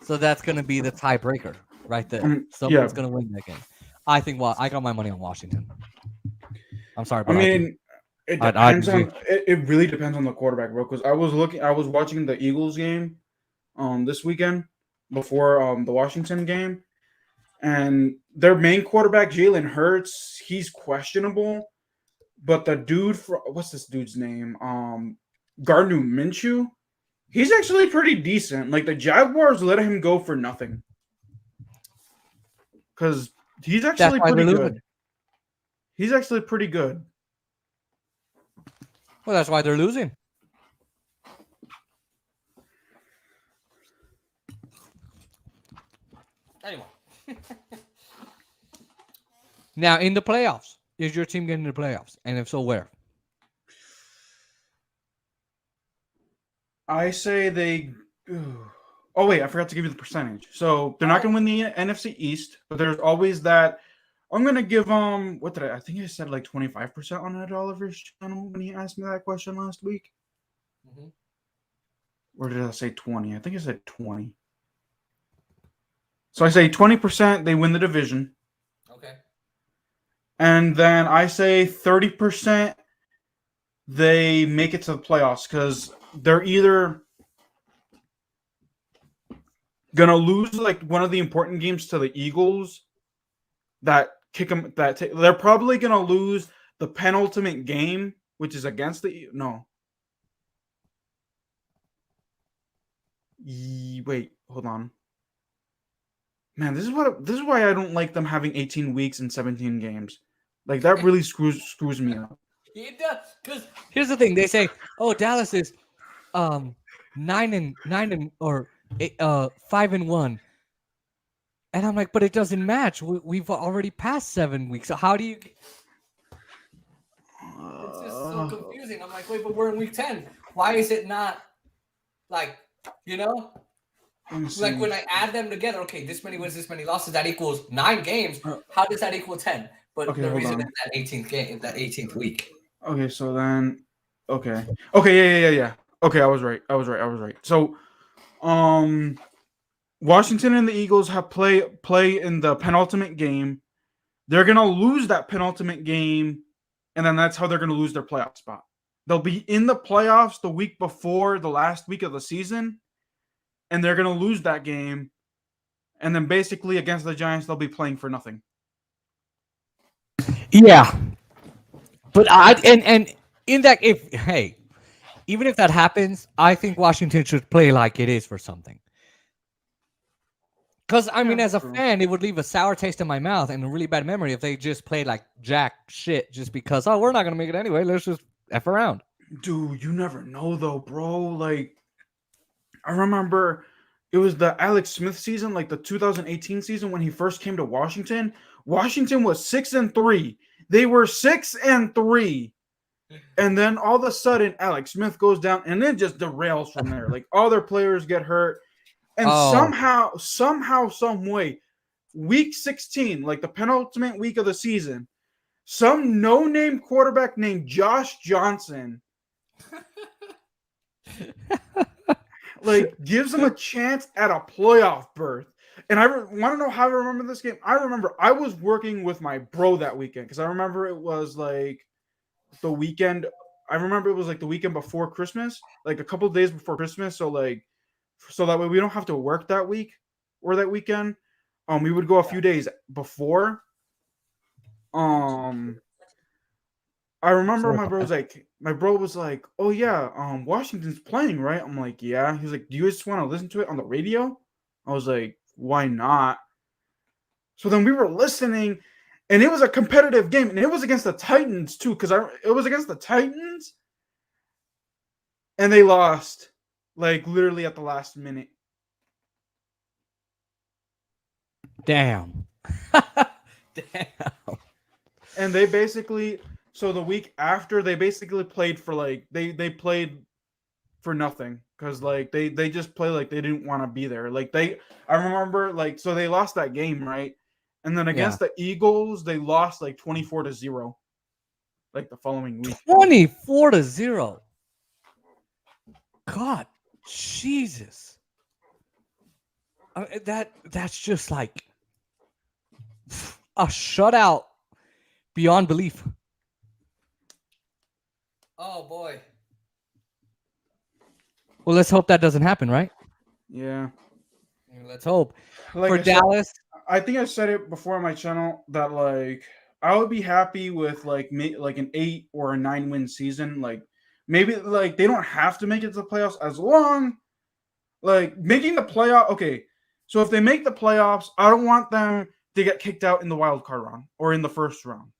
So that's going to be the tiebreaker right there. Someone's going to win that game. I think. Well, I got my money on Washington. I'm sorry, but it depends it really depends on the quarterback, bro. Because I was watching the Eagles game, this weekend before the Washington game, and their main quarterback Jalen Hurts, he's questionable, but the dude what's this dude's name? Gardner Minshew, he's actually pretty decent. Like the Jaguars let him go for nothing because he's actually pretty good. He's actually pretty good. Well, that's why they're losing. Anyway. Now, in the playoffs, is your team getting to the playoffs? And if so, where? I say they... Oh, wait, I forgot to give you the percentage. So they're not going to win the NFC East, but there's always that... I'm going to give what did I think I said like 25% on Ed Oliver's channel when he asked me that question last week. Mm-hmm. Or did I say 20? I think I said 20. So I say 20% they win the division. Okay. And then I say 30% they make it to the playoffs because they're either going to lose like one of the important games to the Eagles that kick them. They're probably going to lose the penultimate game, which is against the wait, hold on. Man, this is why I don't like them having 18 weeks and 17 games. Like that really screws me up. It does, because here's the thing: they say, "Oh, Dallas is 9-9 or 5-1," and I'm like, "But it doesn't match. We've already passed 7 weeks. So how do you?" It's just so confusing. I'm like, "Wait, but we're in week 10. Why is it not like Like when I add them together, okay, this many wins, this many losses, that equals 9 games. How does that equal 10? But okay, the reason is that 18th game, that 18th week. Okay, so then, yeah. Okay, I was right. So, Washington and the Eagles have play in the penultimate game. They're gonna lose that penultimate game, and then that's how they're gonna lose their playoff spot. They'll be in the playoffs the week before the last week of the season, and they're gonna lose that game, and then basically against the Giants, they'll be playing for nothing. Yeah, but and in that, even if that happens, I think Washington should play like it is for something. Because I mean, as a fan, it would leave a sour taste in my mouth and a really bad memory if they just played like jack shit just because we're not gonna make it anyway. Let's just F around. Dude, you never know though, bro. Like, I remember it was the Alex Smith season, like the 2018 season when he first came to Washington. Washington was 6-3. They were 6-3. And then all of a sudden, Alex Smith goes down and it just derails from there. Like all their players get hurt. And somehow, some way, week 16, like the penultimate week of the season, some no-name quarterback named Josh Johnson like gives them a chance at a playoff berth. And I want to know how I remember this game. I remember I was working with my bro that weekend because I remember it was like the weekend. I remember it was like the weekend before Christmas, like a couple of days before Christmas. So that way we don't have to work that week or that weekend. We would go a few days before. I remember my bro was like, "Oh yeah, Washington's playing, right?" I'm like, "Yeah." He's like, "Do you just want to listen to it on the radio?" I was like, "Why not?" So then we were listening, and it was a competitive game, and it was against the Titans too, because it was against the Titans, and they lost, like literally at the last minute. Damn. Damn. And they basically, so the week after, they basically played for like they played for nothing because like they just play like they didn't want to be there. I remember like so they lost that game, right? And then against the Eagles, they lost like 24-0, like the following week. 24-0. God, Jesus. That's just like a shutout beyond belief. Oh boy. Well, let's hope that doesn't happen, right? Yeah. Let's hope. Like For Dallas, I think I said it before on my channel that like I would be happy with like an 8 or a 9 win season. Like maybe like they don't have to make it to the playoffs as long like making the playoff. Okay, so if they make the playoffs, I don't want them to get kicked out in the wild card round or in the first round.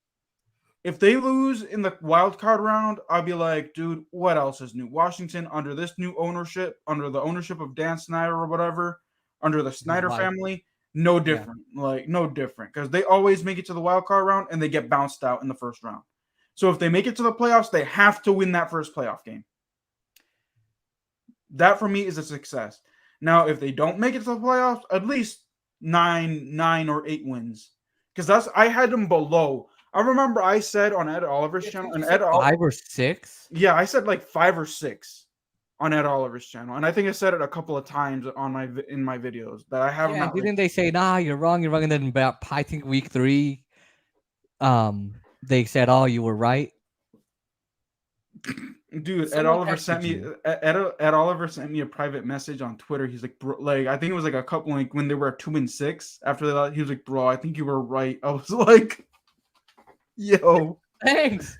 If they lose in the wild card round, I'll be like, dude, what else is new? Washington under this new ownership, under the ownership of Dan Snyder or whatever, under the Snyder family, no different. Yeah. Like no different because they always make it to the wild card round and they get bounced out in the first round. So if they make it to the playoffs, they have to win that first playoff game. That for me is a success. Now, if they don't make it to the playoffs, at least 9 or 8 wins because I had them below. I remember I said on Ed Oliver's channel, and 5 or 6. Yeah, I said like 5 or 6 on Ed Oliver's channel, and I think I said it a couple of times in my videos that I have. Yeah, didn't they say, "Nah, you're wrong, and then about I think week 3, they said, "Oh, you were right." Dude, Ed Oliver sent me Ed Oliver sent me a private message on Twitter. He's like, bro, like I think it was like a couple like when they were 2-6 after that. He was like, bro, I think you were right. I was like, yo, thanks.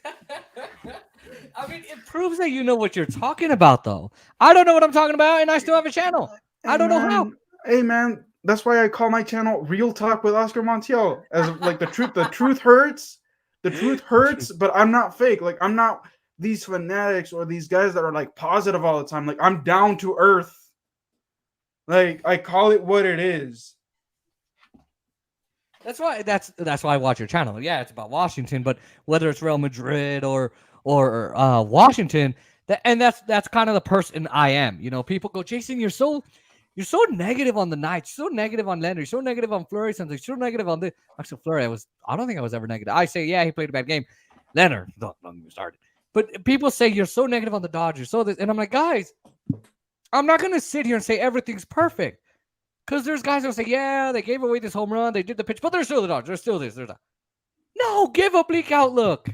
I mean, it proves that you know what you're talking about, though. I don't know what I'm talking about, and I still have a channel. Hey, I don't know how. Hey, man, that's why I call my channel "Real Talk with Oscar Montiel." As like the truth hurts. The truth hurts, but I'm not fake. Like I'm not these fanatics or these guys that are like positive all the time. Like I'm down to earth. Like I call it what it is. That's why I watch your channel. Yeah, it's about Washington, but whether it's Real Madrid or Washington, that's kind of the person I am. You know, people go, Jason, you're so negative on the Knights, so negative on Leonard, you're so negative on Fleury, something, so negative on this. Actually, Fleury, I don't think I was ever negative. I say, yeah, he played a bad game. Leonard, don't get started. But people say you're so negative on the Dodgers, so this, and I'm like, guys, I'm not gonna sit here and say everything's perfect. Because there's guys that say, yeah, they gave away this home run, they did the pitch, but they're still the Dodgers. They're still this, they're that. No, give a bleak outlook.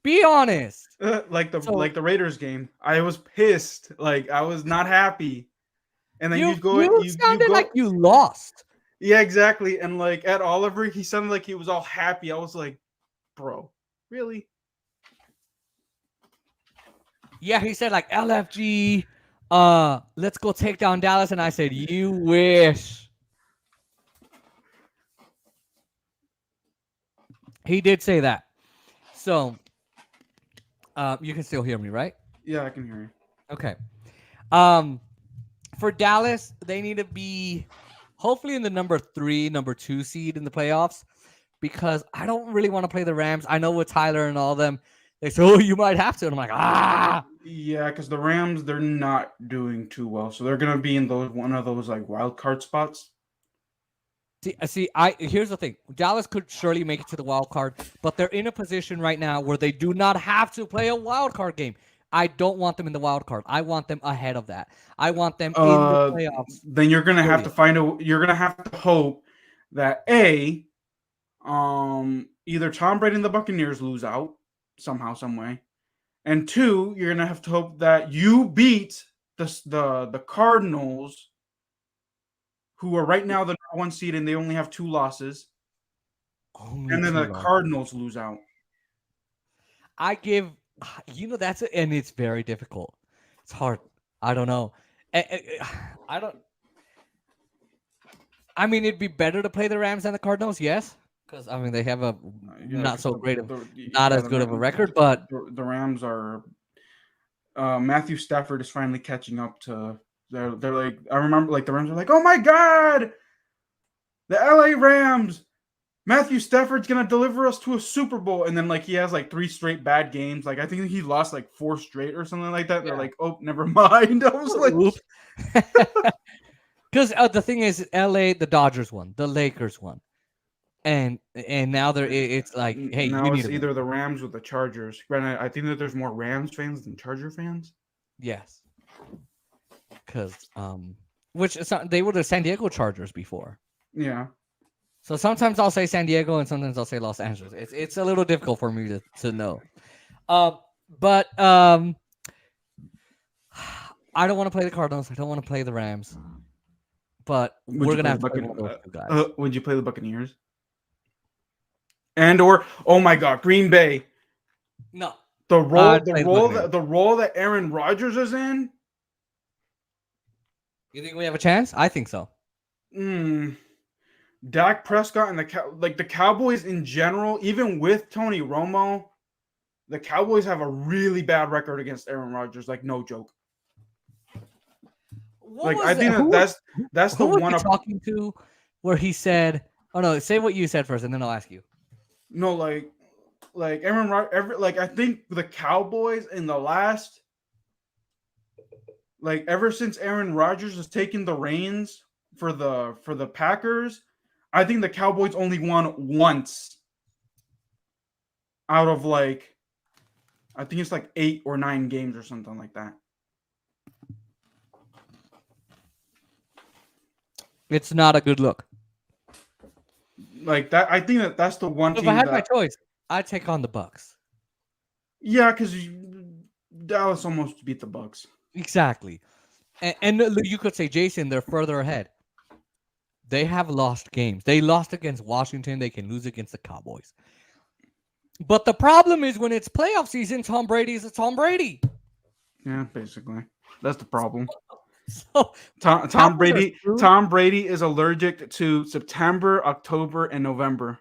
Be honest. Like the Raiders game, I was pissed. Like I was not happy. And then you sounded like you lost. Yeah, exactly. And like Ed Oliver, he sounded like he was all happy. I was like, bro, really? Yeah, he said like LFG. Let's go take down Dallas, and I said, you wish. He did say that. So, you can still hear me, right? Yeah, I can hear you. Okay. For Dallas, they need to be hopefully in the number 2 seed in the playoffs because I don't really want to play the Rams. I know with Tyler and all them, they say, oh, you might have to. And I'm like, ah. Yeah, because the Rams, they're not doing too well. So they're going to be in one of those like wild card spots. Here's the thing. Dallas could surely make it to the wild card, but they're in a position right now where they do not have to play a wild card game. I don't want them in the wild card. I want them ahead of that. I want them in the playoffs. Then you're gonna have period. to you're gonna have to hope that either Tom Brady and the Buccaneers lose out somehow, some way, and two, you're gonna have to hope that you beat the Cardinals, who are right now the number 1 seed and they only have 2 losses, Only and then 2 the losses. Cardinals lose out. I give, and it's very difficult. It's hard. I don't know. I don't. I mean, it'd be better to play the Rams than the Cardinals, yes, because I mean they have a not so great, not as good of a record, but the Rams are. Matthew Stafford is finally catching up to. They're like, I remember, like, the Rams are like, oh my god, the LA Rams. Matthew Stafford's gonna deliver us to a Super Bowl, and then like he has like 3 straight bad games. Like I think he lost like 4 straight or something like that. They're like, oh, never mind. I was like, because the thing is, LA, the Dodgers won, the Lakers won, and now it's like, hey, now you need it's to either win. the Rams or the Chargers. Granted, I think that there's more Rams fans than Charger fans. Yes, because which is not, they were the San Diego Chargers before. Yeah. So sometimes I'll say San Diego and sometimes I'll say Los Angeles. It's a little difficult for me to know. But I don't want to play the Cardinals. I don't want to play the Rams. But we're gonna have to play one of those two guys. Would you play the Buccaneers? Or oh my god, Green Bay. No. The role that Aaron Rodgers is in. You think we have a chance? I think so. Dak Prescott and the Cowboys in general, even with Tony Romo, the Cowboys have a really bad record against Aaron Rodgers. Like, no joke. I think that's the one I'm talking to where he said, "Oh no, say what you said first, and then I'll ask you." No, like Aaron Rodgers. I think the Cowboys in the last, ever since Aaron Rodgers has taken the reins for the Packers, I think the Cowboys only won once out of I think it's 8 or 9 games or something like that. It's not a good look. Like that, I think that's the one. If I had my choice, I'd take on the Bucks. Yeah, because Dallas almost beat the Bucks. Exactly, and you could say, Jason, they're further ahead. They have lost games. They lost against Washington. They can lose against the Cowboys. But the problem is when it's playoff season, Tom Brady is Tom Brady. Yeah, basically. That's the problem. So Tom Brady is allergic to September, October, and November.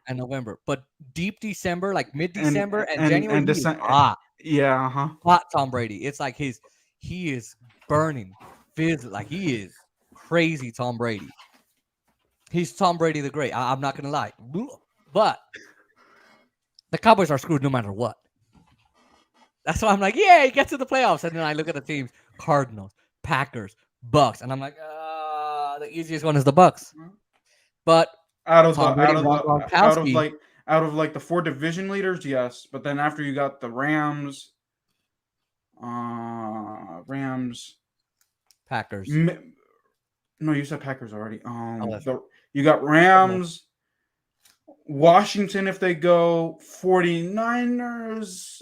But deep December, like mid-December and January, and December. Hot. Yeah, hot Tom Brady. It's like he is burning, like he is crazy Tom Brady. He's Tom Brady the Great. I'm not gonna lie, but the Cowboys are screwed no matter what. That's why I'm like, yeah, get to the playoffs, and then I look at the teams: Cardinals, Packers, Bucks, and I'm like, the easiest one is the Bucks. But out of the 4 division leaders, yes. But then after you got the Rams, Packers. No, you said Packers already. You got Rams, Washington if they go, 49ers.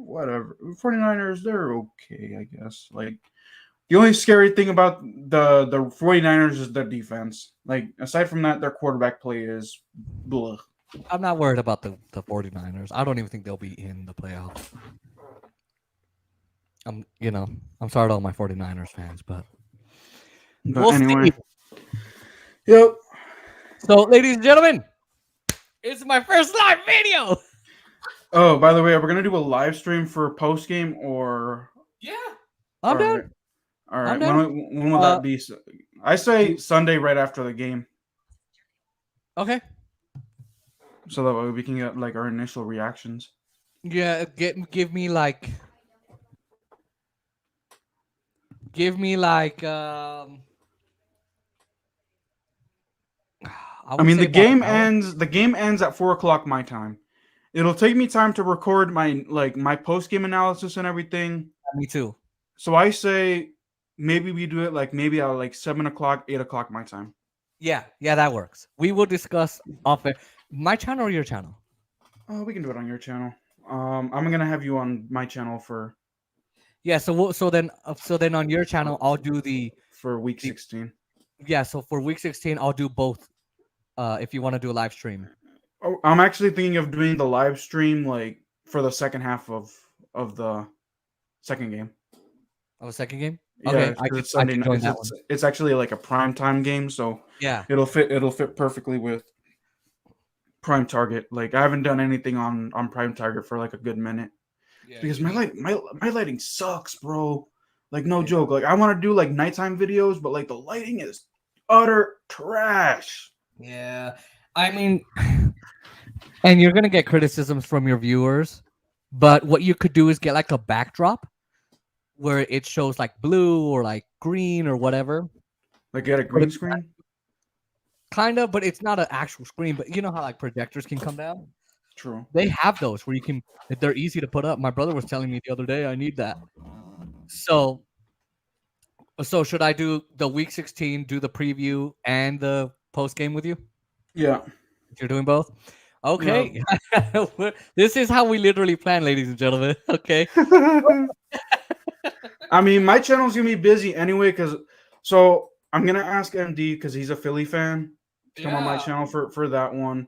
Whatever. 49ers, they're okay, I guess. The only scary thing about the 49ers is their defense. Aside from that, their quarterback play is blah. I'm not worried about the 49ers. I don't even think they'll be in the playoffs. I'm sorry to all my 49ers fans, but we'll anyway. see. Yep. So, ladies and gentlemen, it's my first live video. Oh, by the way, are we gonna do a live stream for post game or? Yeah, I'm done. All right. When will that be? I say Sunday right after the game. Okay. So that way we can get our initial reactions. Yeah, give me I mean, the game ends at 4:00 my time, it'll take me time to record my post game analysis and everything. Me too. So I say maybe we do it maybe at 7 o'clock, 8 o'clock my time. Yeah, that works. We will discuss off it. My channel or your channel? Oh, we can do it on your channel. I'm gonna have you on my channel for Yeah. So then on your channel, I'll do week 16. Yeah. So for week 16, I'll do both. If you want to do a live stream. Oh, I'm actually thinking of doing the live stream for the second half of the second game. Of a second game? Yeah, Okay, it's Sunday night. It's actually like a prime time game, so yeah, it'll fit perfectly with Prime Target. Like I haven't done anything on Prime Target for like a good minute because my lighting sucks, bro. Like no joke. Like I want to do like nighttime videos, but like the lighting is utter trash. Yeah, I mean, and you're gonna get criticisms from your viewers, but what you could do is get like a backdrop where it shows like blue or like green or whatever. Like get a green screen? Kind of, but it's not an actual screen. But you know how like projectors can come down? True. They have those where you can. They're easy to put up. My brother was telling me the other day I need that. So should I do the week 16, do the preview and the post game with you? Yeah. You're doing both? Okay. No. This is how we literally plan, ladies and gentlemen. Okay. I mean, my channel's gonna be busy anyway, so I'm gonna ask MD because he's a Philly fan to come on my channel for that one.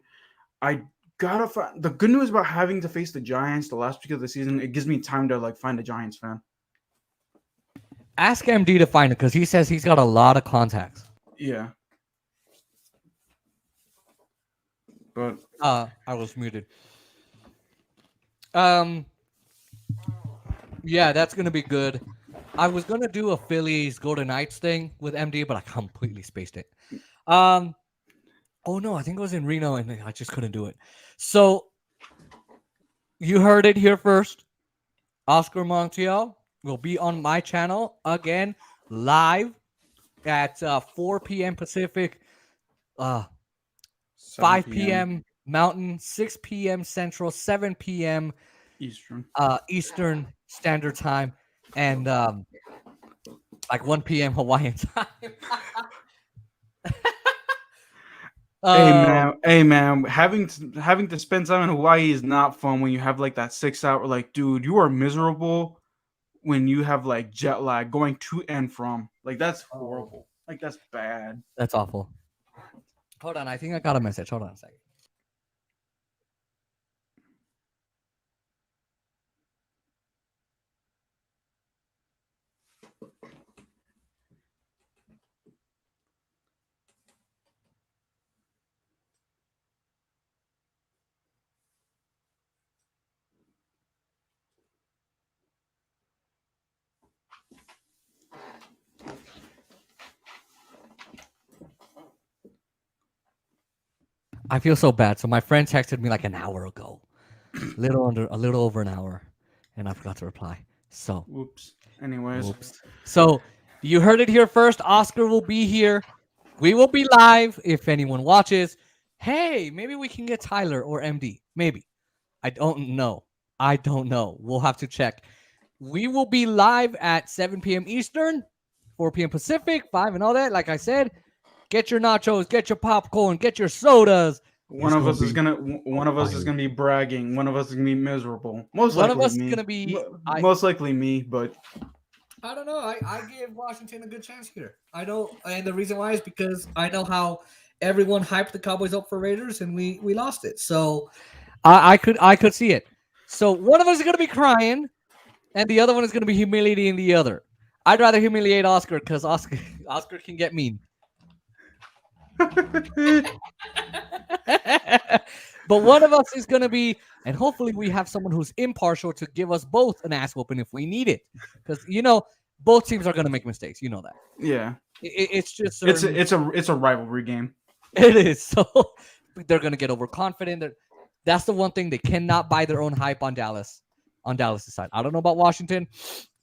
I gotta find the good news about having to face the Giants the last week of the season. It gives me time to like find a Giants fan. Ask MD to find it because he says he's got a lot of contacts. Yeah. But I was muted. Yeah, that's gonna be good. I was gonna do a Phillies Golden Knights thing with MD, but I completely spaced it. Oh no, I think it was in Reno, and I just couldn't do it. So you heard it here first. Oscar Montiel will be on my channel again live at 4 p.m. Pacific, 5 p.m. Mountain, 6 p.m. Central, 7 p.m. Eastern Standard Time, and like 1 p.m. Hawaiian time. Hey man, having to spend time in Hawaii is not fun when you have like that 6 hour. Like, dude, you are miserable when you have like jet lag going to and from. Like, that's horrible. Like, that's bad. That's awful. Hold on, I think I got a message. Hold on a second. I feel so bad. So my friend texted me like an hour ago, a little over an hour, and I forgot to reply. So, oops. Anyways, so you heard it here first. Oscar will be here. We will be live if anyone watches. Hey, maybe we can get Tyler or MD. Maybe. I don't know. We'll have to check. We will be live at 7 p.m. Eastern, 4 p.m. Pacific, 5 and all that. Like I said, get your nachos, get your popcorn, get your sodas. One of us is gonna be bragging. One of us is gonna be miserable. Most likely me, but I don't know. I give Washington a good chance here. I know, and the reason why is because I know how everyone hyped the Cowboys up for Raiders, and we lost it. So I could see it. So one of us is gonna be crying, and the other one is gonna be humiliating the other. I'd rather humiliate Oscar because Oscar can get mean. But one of us is going to be, and hopefully we have someone who's impartial to give us both an ass whooping if we need it, because both teams are going to make mistakes. You know that. Yeah, it's just it's a rivalry game. It is. So they're going to get overconfident. That's the one thing they cannot buy their own hype on Dallas. On Dallas' side, I don't know about Washington.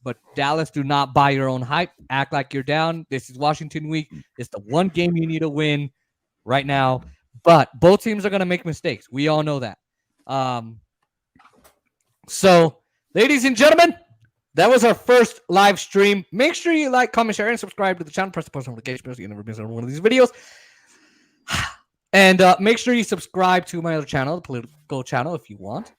But Dallas, do not buy your own hype. Act like you're down. This is Washington week. It's the one game you need to win right now. But both teams are going to make mistakes. We all know that. So, ladies and gentlemen, that was our first live stream. Make sure you like, comment, share, and subscribe to the channel. Press the post notification bell so you never miss one of these videos. And make sure you subscribe to my other channel, the political channel, if you want.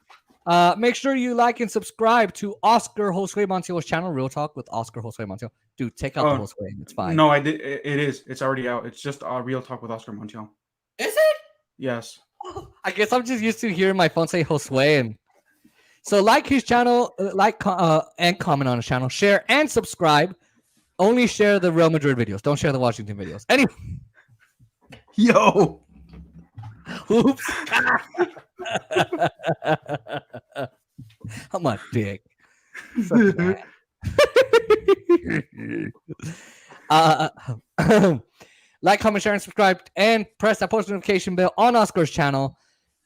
Make sure you like and subscribe to Oscar Josue Montiel's channel, Real Talk with Oscar Josue Montiel. Dude, take out the Josue. It's fine. No, I did. It is. It's already out. It's just Real Talk with Oscar Montiel. Is it? Yes. I guess I'm just used to hearing my phone say Josue. And so like his channel, and comment on his channel, share and subscribe. Only share the Real Madrid videos. Don't share the Washington videos. Anyway. Yo. Oops. I'm a dick. Like, comment, share, and subscribe, and press that post notification bell on Oscar's channel.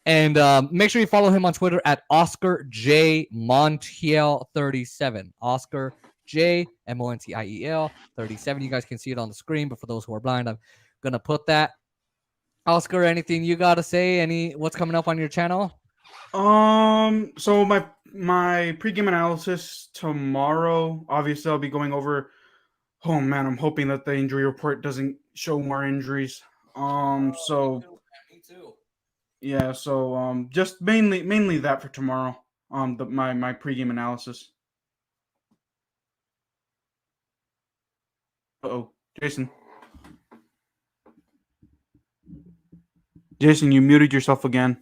And make sure you follow him on Twitter at Oscar J Montiel 37. Oscar J Montiel 37. You guys can see it on the screen, but for those who are blind, I'm gonna put that. Oscar, anything you gotta say? What's coming up on your channel? So my pregame analysis tomorrow. Obviously, I'll be going over. Oh man, I'm hoping that the injury report doesn't show more injuries. So Me too. yeah, so just mainly that for tomorrow. My pregame analysis. Uh-oh, Jason. Jason, you muted yourself again.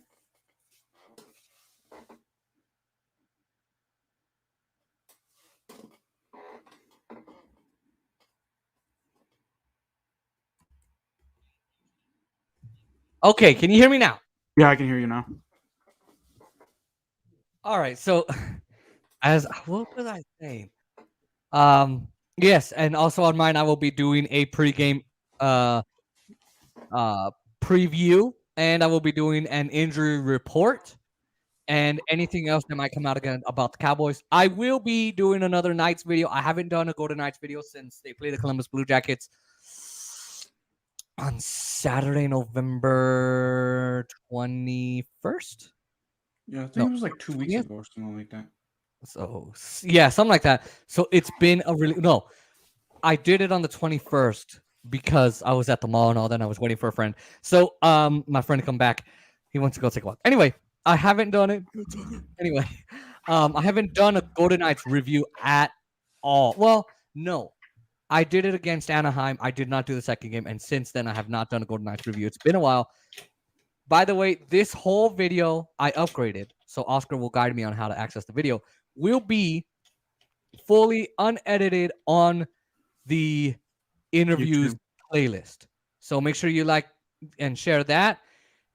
Okay, can you hear me now? Yeah, I can hear you now. All right, so what was I saying? Yes, and also on mine, I will be doing a pregame preview, and I will be doing an injury report and anything else that might come out again about the Cowboys. I will be doing another Knights video. I haven't done a Golden Knights video since they play the Columbus Blue Jackets on Saturday, November 21st. Yeah, I think it was like 2 weeks ago or something like that. So yeah, something like that. So it's been I did it on the 21st because I was at the mall and all that. And I was waiting for a friend. So my friend to come back. He wants to go take a walk. Anyway, I haven't done it. Anyway, I haven't done a Golden Knights review at all. Well, no. I did it against Anaheim. I did not do the second game. And since then, I have not done a Golden Knights review. It's been a while. By the way, this whole video I upgraded. So Oscar will guide me on how to access the video. Will be fully unedited on the interviews playlist. So make sure you like and share that.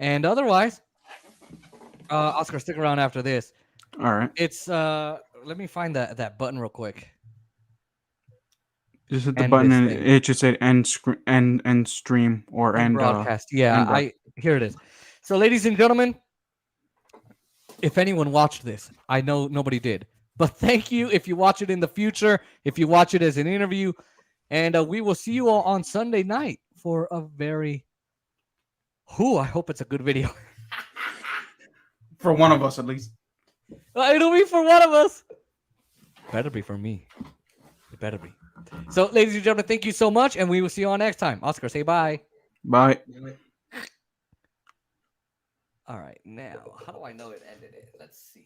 And otherwise, Oscar, stick around after this. All right. It's let me find that button real quick. Just hit the button and it should say end stream or end broadcast. Yeah, here it is. So, ladies and gentlemen, if anyone watched this, I know nobody did, but thank you if you watch it in the future, if you watch it as an interview, and we will see you all on Sunday night for a very, I hope it's a good video. For one of us, at least. It'll be for one of us. Better be for me. It better be. So, ladies and gentlemen, thank you so much, and we will see you all next time. Oscar, say bye. Bye. All right, now, how do I know it ended it? Let's see.